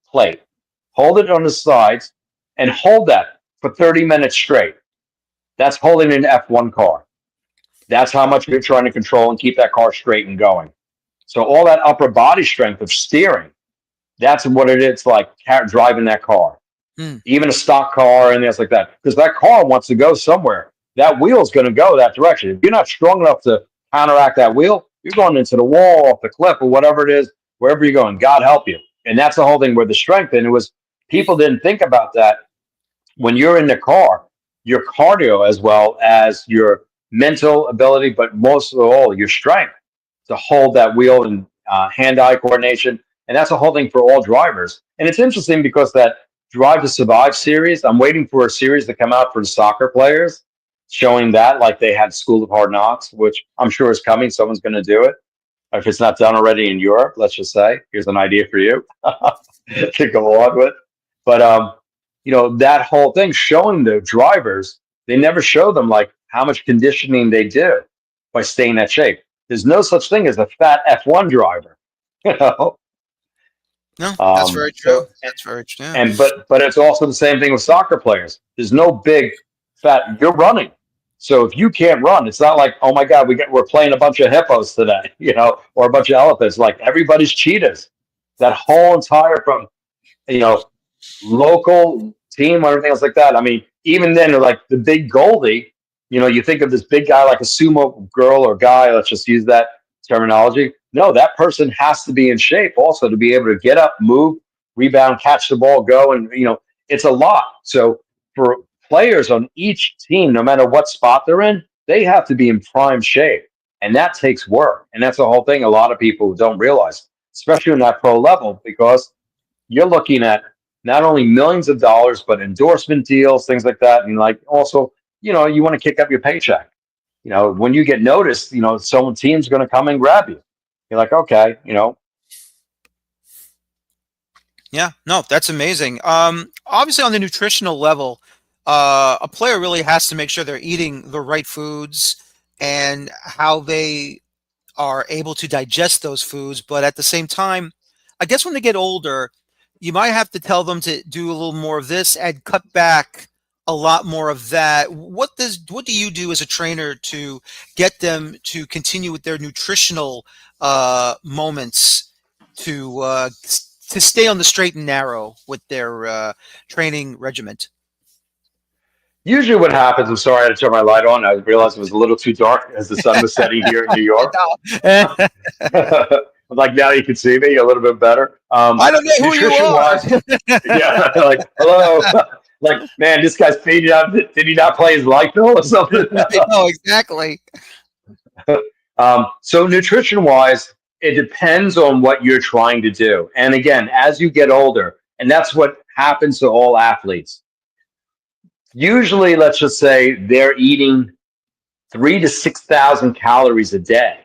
plate, hold it on the sides, and hold that for 30 minutes straight. That's holding an F1 car. That's how much you're trying to control and keep that car straight and going. So all that upper body strength of steering, that's what it is like driving that car. Even a stock car and things like that. Because that car wants to go somewhere. That wheel is going to go that direction. If you're not strong enough to counteract that wheel, You're going into the wall, off the cliff, or whatever it is, wherever you're going. God help you. And that's the whole thing where the strength. And it was people didn't think about that when you're in the car, your cardio as well as your mental ability, but most of all, your strength to hold that wheel and hand-eye coordination. And that's a whole thing for all drivers. And it's interesting because that Drive to Survive series, I'm waiting for a series to come out for the soccer players, showing that like they had School of Hard Knocks, which I'm sure is coming. Someone's going to do it. If it's not done already in Europe, let's just say, here's an idea for you to go on with. But that whole thing showing the drivers, they never show them like how much conditioning they do by staying in that shape. There's no such thing as a fat F1 driver, you know. No, that's very true. That's very true. And but it's also the same thing with soccer players. There's no big fat. You're running, so if you can't run, it's not like, oh my God, we're playing a bunch of hippos today, or a bunch of elephants. Like everybody's cheetahs. That whole entire from local team or everything else like that. I mean, even then, like the big Goldie, you think of this big guy like a sumo girl or guy. Let's just use that terminology. No, that person has to be in shape also to be able to get up, move, rebound, catch the ball, go. And, it's a lot. So for players on each team, no matter what spot they're in, they have to be in prime shape. And that takes work. And that's the whole thing a lot of people don't realize, especially in that pro level, because you're looking at not only millions of dollars, but endorsement deals, things like that. And like also, you want to kick up your paycheck. When you get noticed, some team's going to come and grab you. You're like, okay, Yeah, no, that's amazing. Obviously, on the nutritional level, a player really has to make sure they're eating the right foods and how they are able to digest those foods. But at the same time, I guess when they get older, you might have to tell them to do a little more of this and cut back a lot more of that. What do you do as a trainer to get them to continue with their nutritional moments to stay on the straight and narrow with their training regiment? Usually what happens, I'm sorry I had to turn my light on. I realized it was a little too dark as the sun was setting here in New York. Like now you can see me a little bit better. I don't know who you are. Yeah, like, hello. Like, man, this guy's faded out. Did he not play his light bill or something? No, exactly. So nutrition-wise, it depends on what you're trying to do. And again, as you get older, and that's what happens to all athletes. Usually, let's just say they're eating 3,000 to 6,000 calories a day,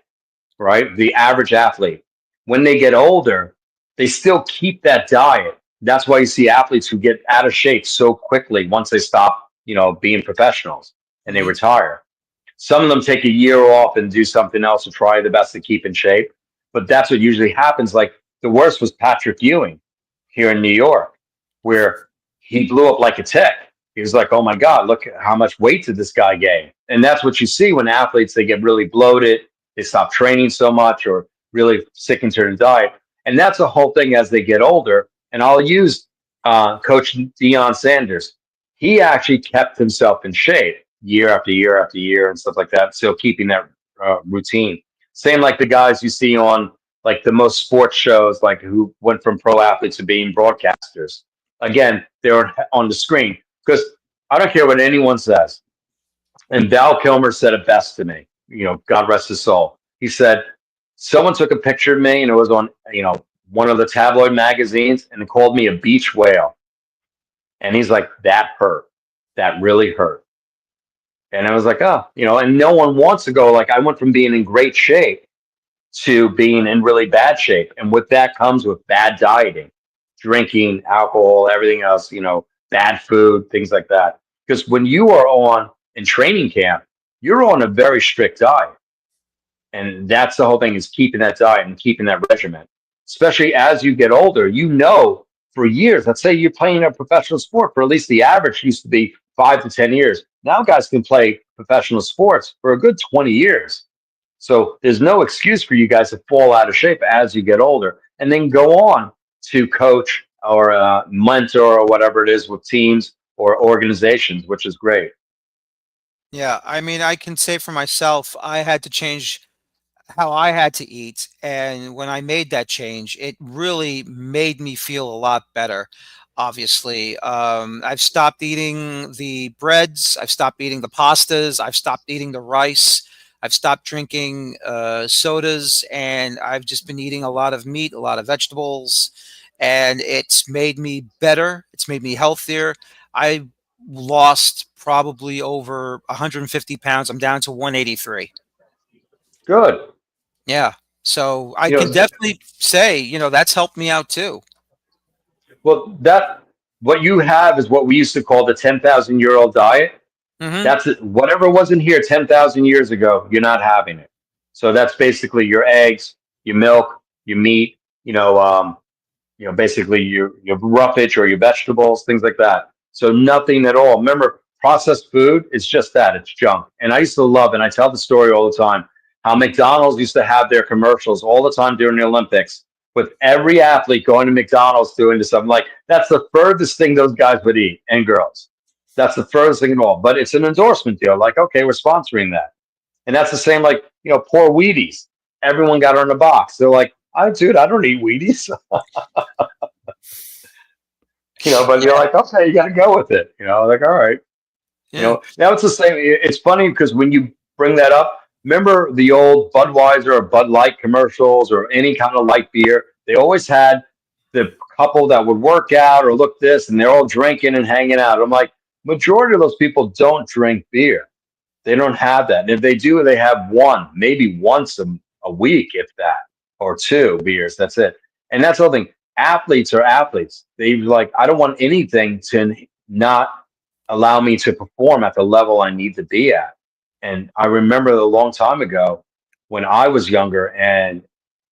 right? The average athlete. When they get older, they still keep that diet. That's why you see athletes who get out of shape so quickly once they stop, being professionals and they retire. Some of them take a year off and do something else to try the best to keep in shape. But that's what usually happens. Like the worst was Patrick Ewing here in New York, where he blew up like a tick. He was like, oh my God, look at how much weight did this guy gain? And that's what you see when athletes, they get really bloated, they stop training so much or really sick into their diet. And that's the whole thing as they get older. And I'll use Coach Deion Sanders. He actually kept himself in shape year after year after year and stuff like that. Still keeping that routine. Same like the guys you see on like the most sports shows, like who went from pro athletes to being broadcasters. Again, they're on the screen. Because I don't care what anyone says. And Val Kilmer said it best to me, God rest his soul. He said, someone took a picture of me and it was on, one of the tabloid magazines and it called me a beach whale. And he's like, that hurt. That really hurt. And I was like, oh, and no one wants to go like, I went from being in great shape to being in really bad shape. And with that comes with bad dieting, drinking, alcohol, everything else, bad food, things like that. Because when you are in training camp, you're on a very strict diet. And that's the whole thing, is keeping that diet and keeping that regimen. Especially as you get older, for years, let's say you're playing a professional sport for at least the average used to be 5 to 10 years. Now guys can play professional sports for a good 20 years. So there's no excuse for you guys to fall out of shape as you get older and then go on to coach or mentor or whatever it is with teams or organizations, which is great. Yeah, I mean, I can say for myself, I had to change how I had to eat. And when I made that change, it really made me feel a lot better. Obviously, I've stopped eating the breads. I've stopped eating the pastas. I've stopped eating the rice. I've stopped drinking sodas, and I've just been eating a lot of meat, a lot of vegetables, and it's made me better. It's made me healthier. I lost probably over 150 pounds. I'm down to 183. Good. Yeah. So I You can know, definitely say, that's helped me out too. well, that what you have is what we used to call the 10,000-year-old diet. Hmm. That's it. Whatever wasn't here 10,000 years ago, you're not having it. So that's basically your eggs, your milk, your meat, basically your roughage or your vegetables, things like that. So nothing at all. Remember, processed food is just that. It's junk. And I used to love, and I tell the story all the time, how McDonald's used to have their commercials all the time during the Olympics with every athlete going to McDonald's doing this. I'm like, that's the furthest thing those guys would eat and girls. That's the furthest thing at all. But it's an endorsement deal. Like, okay, we're sponsoring that. And that's the same, like, poor Wheaties. Everyone got on the box. They're like, dude, I don't eat Wheaties. But you're Yeah. like, okay, you got to go with it. Like, all right. Yeah. Now it's the same. It's funny because when you bring that up, remember the old Budweiser or Bud Light commercials or any kind of light beer? They always had the couple that would work out or look this, and they're all drinking and hanging out. I'm like, majority of those people don't drink beer. They don't have that. And if they do, they have one, maybe once a week, if that, or two beers. That's it. And that's the other thing. Athletes are athletes. They like, I don't want anything to not allow me to perform at the level I need to be at. And I remember a long time ago when I was younger and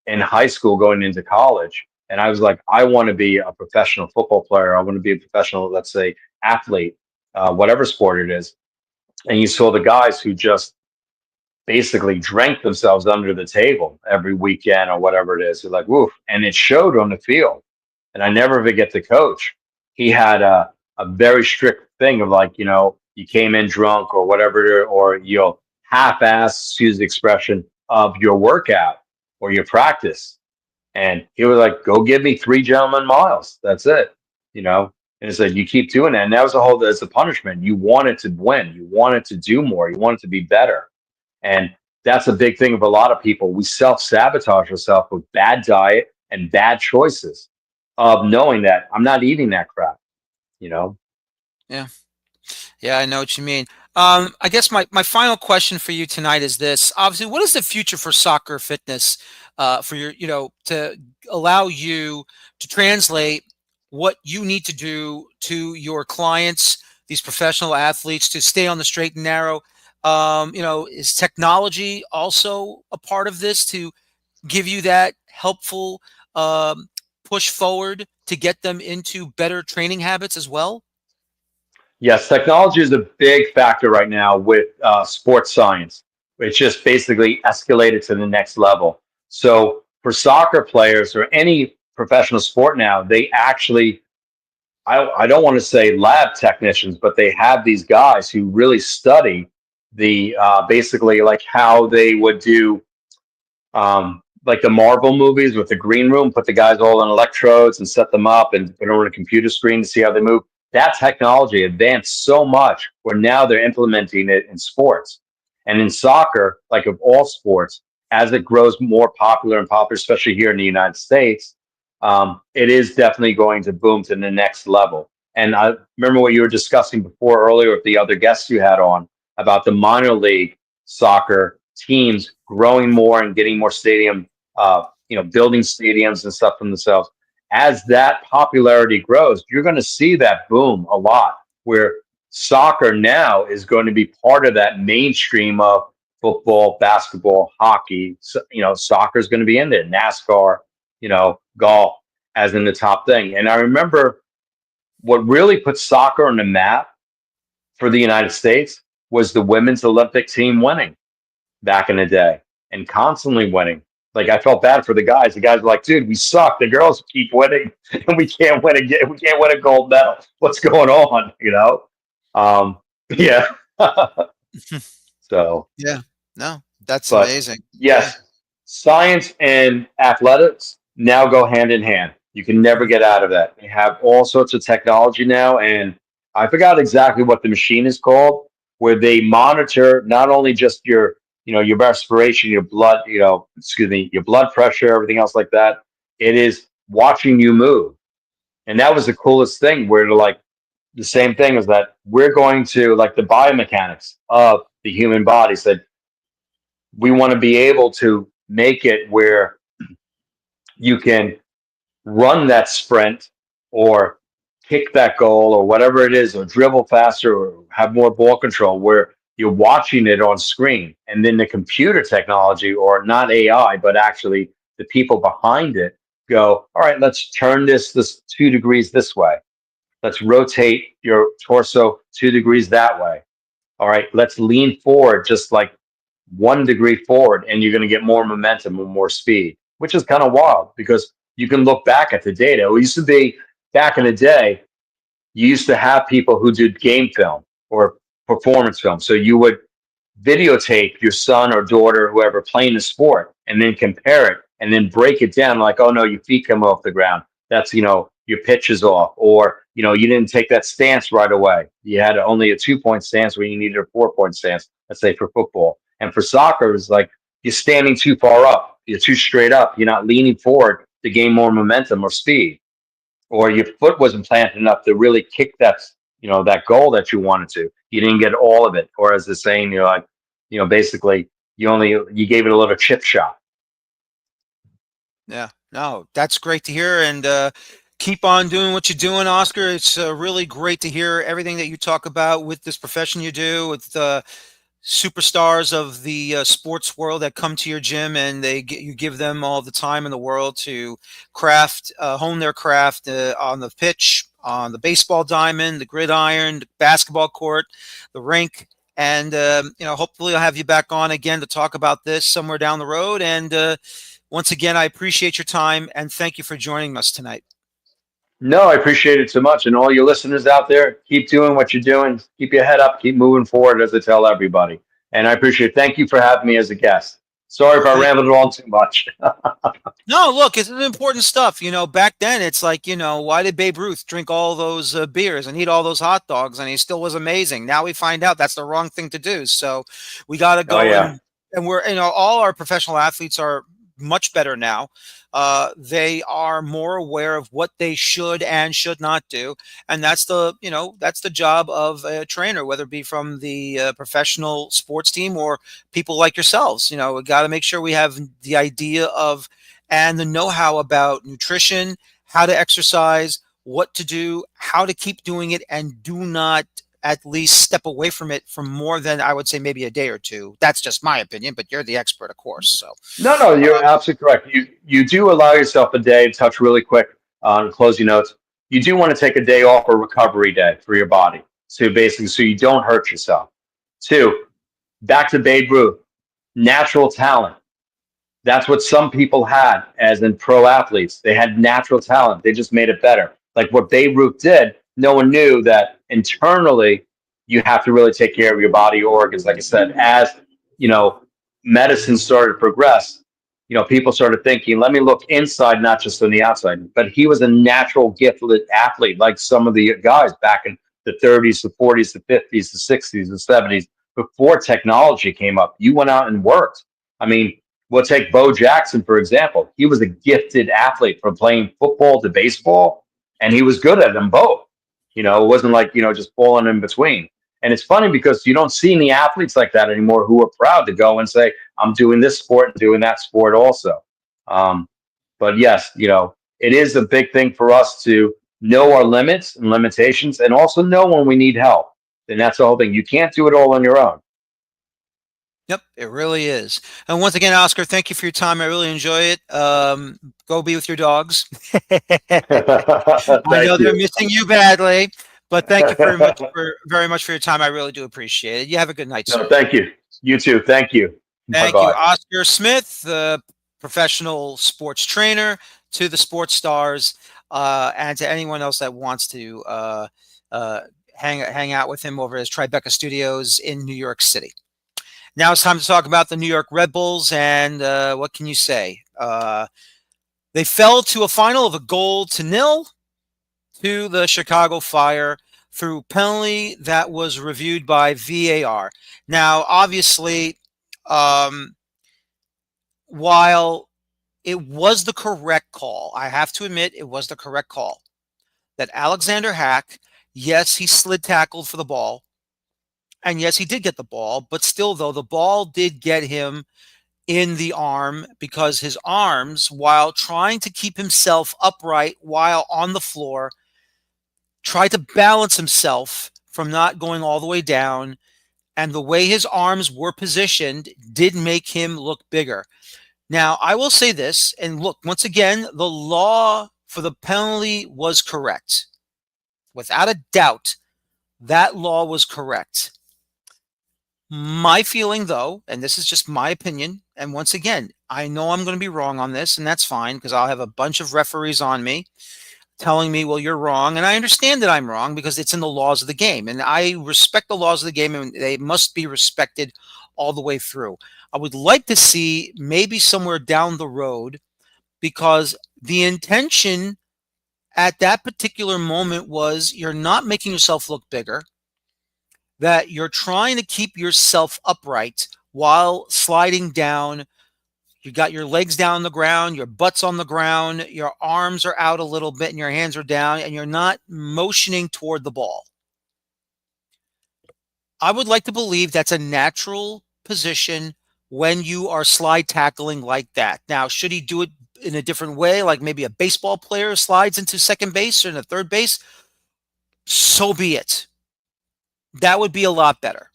in high school going into college, and I was like, I want to be a professional football player. I want to be a professional, let's say, athlete, whatever sport it is. And you saw the guys who just basically drank themselves under the table every weekend or whatever it is. You're like, woof. And it showed on the field. And I never forget the coach. He had a very strict thing of like, you came in drunk or whatever, or you'll half-ass, excuse the expression, of your workout or your practice. And he was like, go give me 3 gentleman miles. That's it. You know, and it's like, you keep doing that. And that was the whole, that's the punishment. You wanted to win. You wanted to do more. You wanted to be better. And that's a big thing of a lot of people. We self sabotage ourselves with bad diet and bad choices of knowing that I'm not eating that crap, you know? Yeah. Yeah, I know what you mean. I guess my final question for you tonight is this. Obviously, what is the future for soccer fitness for your, to allow you to translate what you need to do to your clients, these professional athletes, to stay on the straight and narrow? Is technology also a part of this to give you that helpful um, push forward to get them into better training habits as well? Yes, technology is a big factor right now with sports science. It's just basically escalated to the next level. So for soccer players or any professional sport now, they actually, I don't want to say lab technicians, but they have these guys who really study the basically like how they would do like the Marvel movies with the green room, put the guys all on electrodes and set them up and put them on a computer screen to see how they move. That technology advanced so much where now they're implementing it in sports. And in soccer, like of all sports, as it grows more popular and popular, especially here in the United States, it is definitely going to boom to the next level. And I remember what you were discussing before earlier with the other guests you had on about the minor league soccer teams growing more and getting more stadium building stadiums and stuff for themselves. As that popularity grows, you're going to see that boom a lot. Where soccer now is going to be part of that mainstream of football, basketball, hockey. So, soccer is going to be in there. NASCAR, golf as in the top thing. And I remember what really put soccer on the map for the United States was the women's Olympic team winning back in the day and constantly winning. Like I felt bad for the guys. The guys were like, dude, we suck. The girls keep winning and we can't win again. We can't win a gold medal. What's going on? Yeah. So, Yeah. No, that's but amazing. Yeah. yes. Science and athletics now go hand in hand. You can never get out of that. They have all sorts of technology now, and I forgot exactly what the machine is called, where they monitor not only just your respiration, your blood, excuse me, your blood pressure, everything else like that. It is watching you move, and that was the coolest thing. Where like the same thing is that we're going to like the biomechanics of the human body said we want to be able to make it where you can run that sprint or kick that goal or whatever it is, or dribble faster or have more ball control where you're watching it on screen. And then the computer technology, or not AI, but actually the people behind it go, all right, let's turn this 2 degrees this way. Let's rotate your torso 2 degrees that way. All right, let's lean forward just like 1 degree forward, and you're going to get more momentum and more speed, which is kind of wild because you can look back at the data. It used to be back in the day, you used to have people who did game film or performance film. So you would videotape your son or daughter, whoever playing the sport, and then compare it and then break it down like, oh no, your feet come off the ground. That's, your pitch is off, or, you didn't take that stance right away. You had only a 2 point stance when you needed a 4 point stance, let's say for football. And for soccer, it's like you're standing too far up, you're too straight up, you're not leaning forward to gain more momentum or speed, or your foot wasn't planted enough to really kick that goal that you wanted to. You didn't get all of it. Or as the saying, you're like, basically you gave it a little chip shot. Yeah, no, that's great to hear. And keep on doing what you're doing, Oscar. It's really great to hear everything that you talk about with this profession you do, with the superstars of the sports world that come to your gym, and you give them all the time in the world to hone their craft on the pitch, on the baseball diamond, the gridiron, the basketball court, the rink. And hopefully I'll have you back on again to talk about this somewhere down the road. And once again, I appreciate your time and thank you for joining us tonight. No, I appreciate it so much. And all your listeners out there, keep doing what you're doing. Keep your head up. Keep moving forward, as I tell everybody. And I appreciate it. Thank you for having me as a guest. Sorry if I rambled on too much. No, look, it's important stuff. Back then it's like, why did Babe Ruth drink all those beers and eat all those hot dogs and he still was amazing? Now we find out that's the wrong thing to do. So we got to Oh, go yeah. and we're, all our professional athletes are much better now. They are more aware of what they should and should not do. And that's the job of a trainer, whether it be from the professional sports team or people like yourselves. We got to make sure we have the idea of and the know-how about nutrition, how to exercise, what to do, how to keep doing it, and do not at least step away from it for more than, I would say, maybe a day or two. That's just my opinion, but you're the expert, of course. So, No, you're absolutely correct. You do allow yourself a day to touch really quick on closing notes. You do want to take a day off, a recovery day for your body. So basically, so you don't hurt yourself. Two, back to Babe Ruth, natural talent. That's what some people had as in pro athletes. They had natural talent. They just made it better. Like what Babe Ruth did, no one knew that internally you have to really take care of your body organs. Like I said, as you know, medicine started to progress, people started thinking, let me look inside, not just on the outside. But he was a natural gifted athlete, like some of the guys back in the 30s, the 40s, the 50s, the 60s, the 70s, before technology came up. You went out and worked. I mean, we'll take Bo Jackson, for example. He was a gifted athlete from playing football to baseball, and he was good at them both. It wasn't like, just falling in between. And it's funny because you don't see any athletes like that anymore who are proud to go and say, I'm doing this sport and doing that sport also. But yes, it is a big thing for us to know our limits and limitations and also know when we need help. And that's the whole thing. You can't do it all on your own. Yep, it really is. And once again, Oscar, thank you for your time. I really enjoy it. Go be with your dogs. I know Thank they're you. missing you badly, but thank you very much for your time. I really do appreciate it. You have a good night, No, sir. thank you. You too. Thank you. Bye Thank you, bye. Oscar Smith, the professional sports trainer, to the sports stars, and to anyone else that wants to uh, hang out with him over at his Tribeca Studios in New York City. Now it's time to talk about the New York Red Bulls, and what can you say? They fell to a final of 1-0 to the Chicago Fire through penalty that was reviewed by VAR. Now, obviously, while it was the correct call, I have to admit it was the correct call, that Alexander Hack, yes, he slid tackled for the ball, and yes, he did get the ball, but still, though, the ball did get him in the arm because his arms, while trying to keep himself upright while on the floor, tried to balance himself from not going all the way down. And the way his arms were positioned did make him look bigger. Now, I will say this, and look, once again, the law for the penalty was correct. Without a doubt, that law was correct. My feeling, though, and this is just my opinion, and once again, I know I'm going to be wrong on this, and that's fine because I'll have a bunch of referees on me telling me, well, you're wrong. And I understand that I'm wrong because it's in the laws of the game. And I respect the laws of the game, and they must be respected all the way through. I would like to see maybe somewhere down the road, because the intention at that particular moment was you're not making yourself look bigger, that you're trying to keep yourself upright while sliding down. You got your legs down on the ground, your butt's on the ground, your arms are out a little bit and your hands are down, and you're not motioning toward the ball. I would like to believe that's a natural position when you are slide tackling like that. Now, should he do it in a different way, like maybe a baseball player slides into second base or into third base? So be it. That would be a lot better.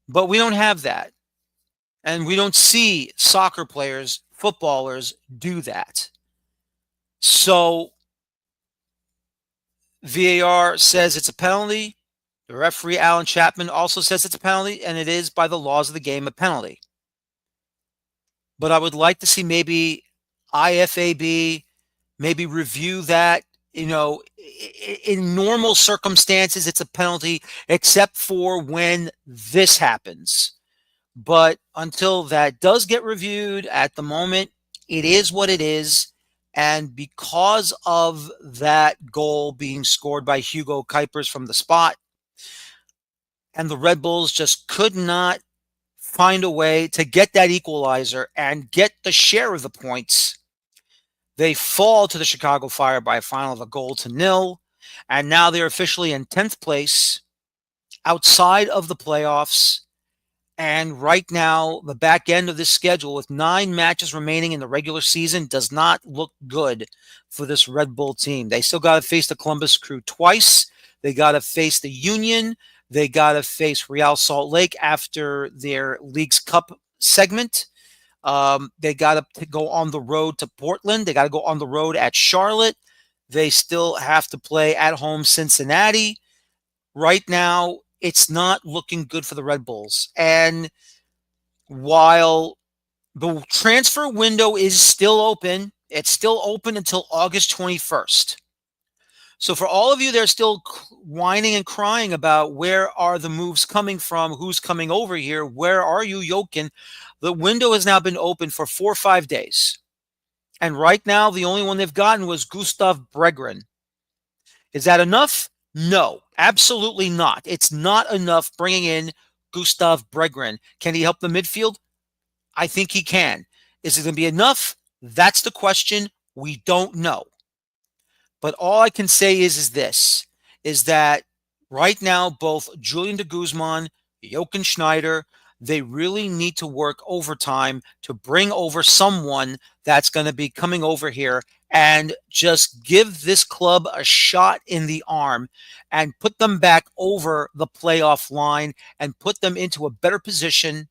But we don't have that. And we don't see soccer players, footballers do that. So VAR says it's a penalty. The referee, Alan Chapman, also says it's a penalty, and it is, by the laws of the game, a penalty. But I would like to see maybe IFAB maybe review that. You know, in normal circumstances, it's a penalty, except for when this happens. But until that does get reviewed, at the moment, it is what it is. And because of that goal being scored by Hugo Kuipers from the spot, and the Red Bulls just could not find a way to get that equalizer and get the share of the points, they fall to the Chicago Fire by a final of 1-0. And now they're officially in 10th place, outside of the playoffs. And right now, the back end of this schedule with 9 matches remaining in the regular season does not look good for this Red Bull team. They still got to face the Columbus Crew twice. They got to face the Union. They got to face Real Salt Lake after their Leagues Cup segment. They got to go on the road to Portland. They got to go on the road at Charlotte. They still have to play at home Cincinnati. Right now, it's not looking good for the Red Bulls. And while the transfer window is still open, it's still open until August 21st. So for all of you that are still whining and crying about where are the moves coming from, who's coming over here, where are you, Jokin? The window has now been open for 4 or 5 days. And right now, the only one they've gotten was Gustav Bregren. Is that enough? No, absolutely not. It's not enough bringing in Gustav Bregren. Can he help the midfield? I think he can. Is it going to be enough? That's the question. We don't know. But all I can say is this, is that right now, both Julian de Guzman, Jochen Schneider, they really need to work overtime to bring over someone that's going to be coming over here and just give this club a shot in the arm and put them back over the playoff line and put them into a better position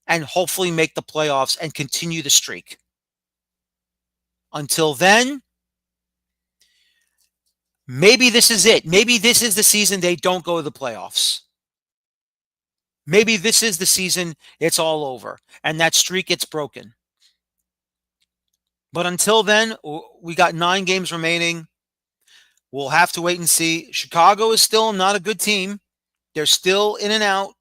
and hopefully make the playoffs and continue the streak. Until then, maybe this is it. Maybe this is the season they don't go to the playoffs. Maybe this is the season it's all over and that streak gets broken. But until then, we got 9 games remaining. We'll have to wait and see. Chicago is still not a good team. They're still in and out.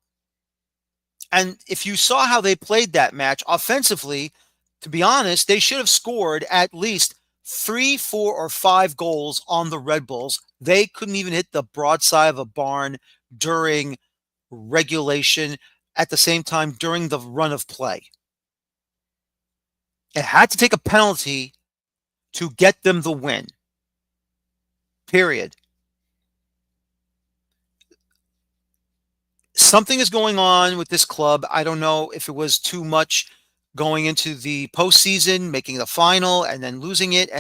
And if you saw how they played that match offensively, to be honest, they should have scored at least 3, 4, or 5 goals on the Red Bulls. They couldn't even hit the broadside of a barn during regulation, at the same time during the run of play. It had to take a penalty to get them the win. Period. Something is going on with this club. I don't know if it was too much going into the postseason, making the final, and then losing it,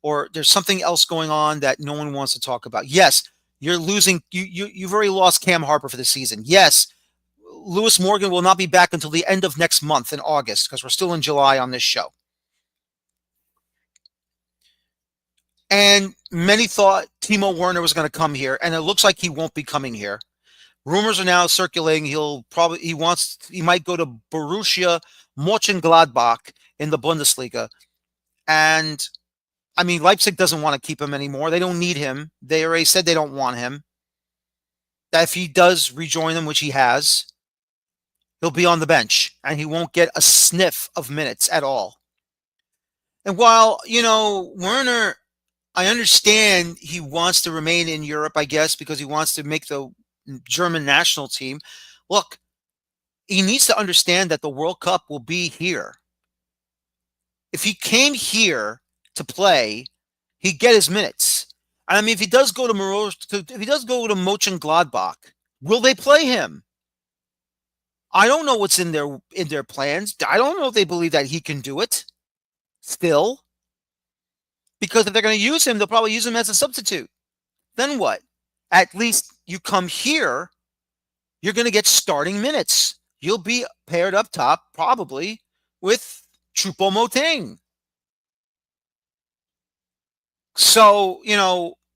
or there's something else going on that no one wants to talk about. Yes, you're losing. You've already lost Cam Harper for the season. Yes, Lewis Morgan will not be back until the end of next month in August, because we're still in July on this show. And many thought Timo Werner was going to come here, and it looks like he won't be coming here. Rumors are now circulating. He might go to Borussia Mönchengladbach in the Bundesliga. And I mean, Leipzig doesn't want to keep him anymore. They don't need him. They already said they don't want him. That if he does rejoin them, which he has, he'll be on the bench and he won't get a sniff of minutes at all. And while, Werner, I understand he wants to remain in Europe, I guess, because he wants to make the German national team. Look, he needs to understand that the World Cup will be here. If he came here to play, he'd get his minutes. I mean, if he does go to Mönchengladbach, will they play him? I don't know what's in their plans. I don't know if they believe that he can do it still. Because if they're going to use him, they'll probably use him as a substitute. Then what? At least you come here, you're going to get starting minutes. You'll be paired up top, probably, with Choupo-Moting. So,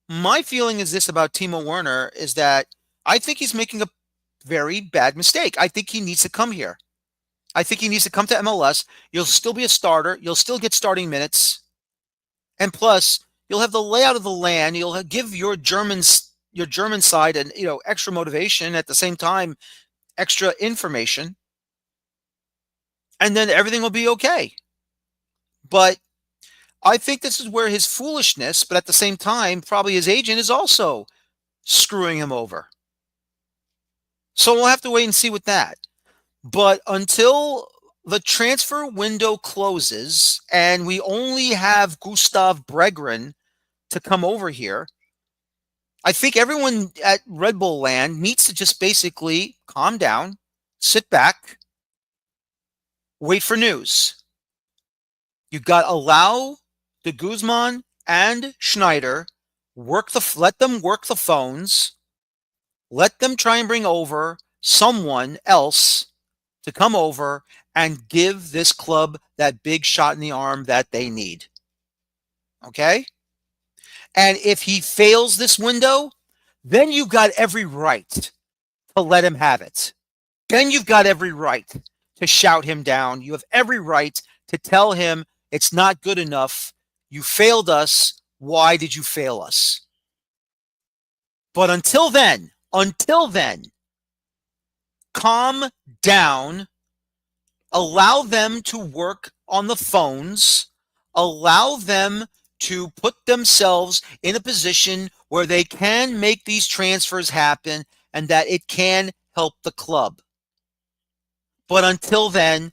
my feeling is this about Timo Werner is that I think he's making a very bad mistake. I think he needs to come here. I think he needs to come to MLS. You'll still be a starter. You'll still get starting minutes. And plus, you'll have the layout of the land. You'll give your German side and extra motivation, at the same time extra information, and then everything will be okay. But I think this is where his foolishness, but at the same time probably his agent, is also screwing him over. So we'll have to wait and see with that. But until the transfer window closes and we only have Gustav Bregren to come over here, I think everyone at Red Bull land needs to just basically calm down, sit back, wait for news. You got to allow de Guzman and Schneider let them work the phones, let them try and bring over someone else to come over and give this club that big shot in the arm that they need. Okay? And if he fails this window, then you've got every right to let him have it. Then you've got every right to shout him down. You have every right to tell him it's not good enough. You failed us. Why did you fail us? But until then, calm down. Allow them to work on the phones. Allow them to put themselves in a position where they can make these transfers happen and that it can help the club. But until then,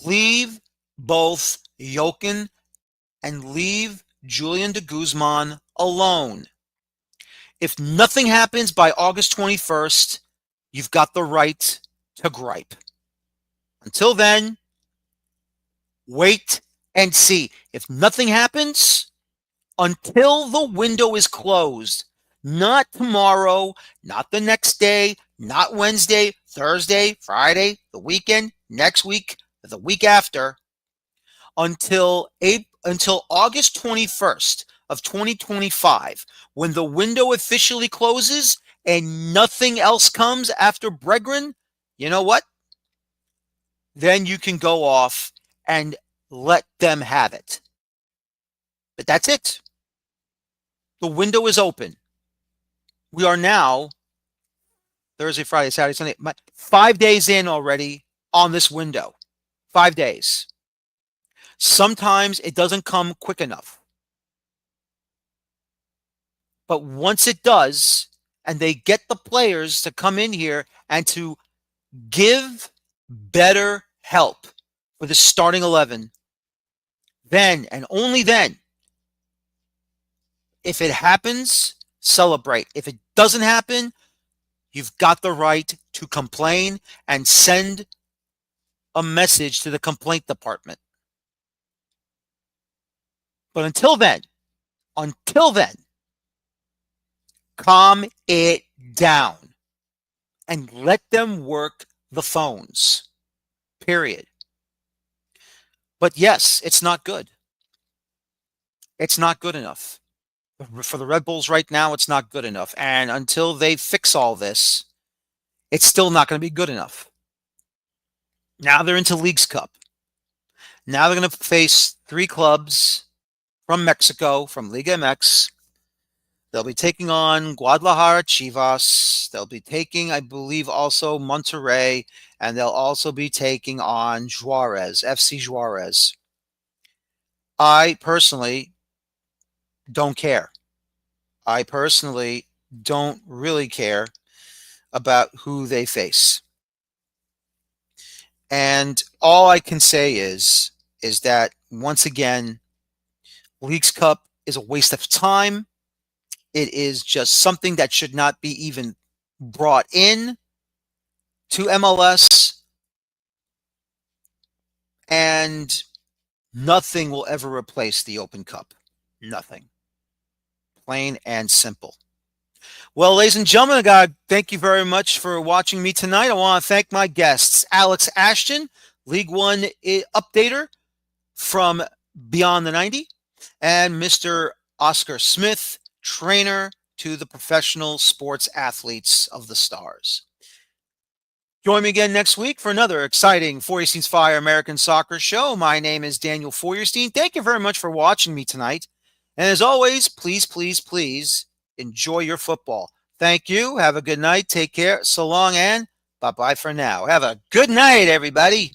leave both Jochen and leave Julian de Guzman alone. If nothing happens by August 21st, you've got the right to gripe. Until then, wait and see. If nothing happens, until the window is closed, not tomorrow, not the next day, not Wednesday, Thursday, Friday, the weekend, next week, the week after, until August 21st of 2025, when the window officially closes and nothing else comes after Bregren, you know what? Then you can go off and let them have it. But that's it. The window is open. We are now Thursday, Friday, Saturday, Sunday. 5 days in already on this window. 5 days. Sometimes it doesn't come quick enough. But once it does, and they get the players to come in here and to give better help for the starting 11, then and only then, if it happens, celebrate. If it doesn't happen, you've got the right to complain and send a message to the complaint department. But until then, calm it down and let them work the phones. Period. But yes, it's not good. It's not good enough. For the Red Bulls right now, it's not good enough. And until they fix all this, it's still not going to be good enough. Now they're into Leagues Cup. Now they're going to face 3 clubs from Mexico, from Liga MX. They'll be taking on Guadalajara Chivas. They'll be taking, I believe, also Monterrey. And they'll also be taking on Juarez, FC Juarez. I personally don't care. I personally don't really care about who they face. And all I can say is that, once again, Leagues Cup is a waste of time. It is just something that should not be even brought in to MLS. And nothing will ever replace the Open Cup. Nothing. Plain and simple. Well, ladies and gentlemen, thank you very much for watching me tonight. I want to thank my guests, Alex Ashton, League One updater from Beyond the 90, and Mr. Oscar Smith, trainer to the professional sports athletes of the Stars. Join me again next week for another exciting Feuerstein's Fire American Soccer show. My name is Daniel Feuerstein. Thank you very much for watching me tonight. And as always, please, please, please enjoy your football. Thank you. Have a good night. Take care. So long and bye-bye for now. Have a good night, everybody.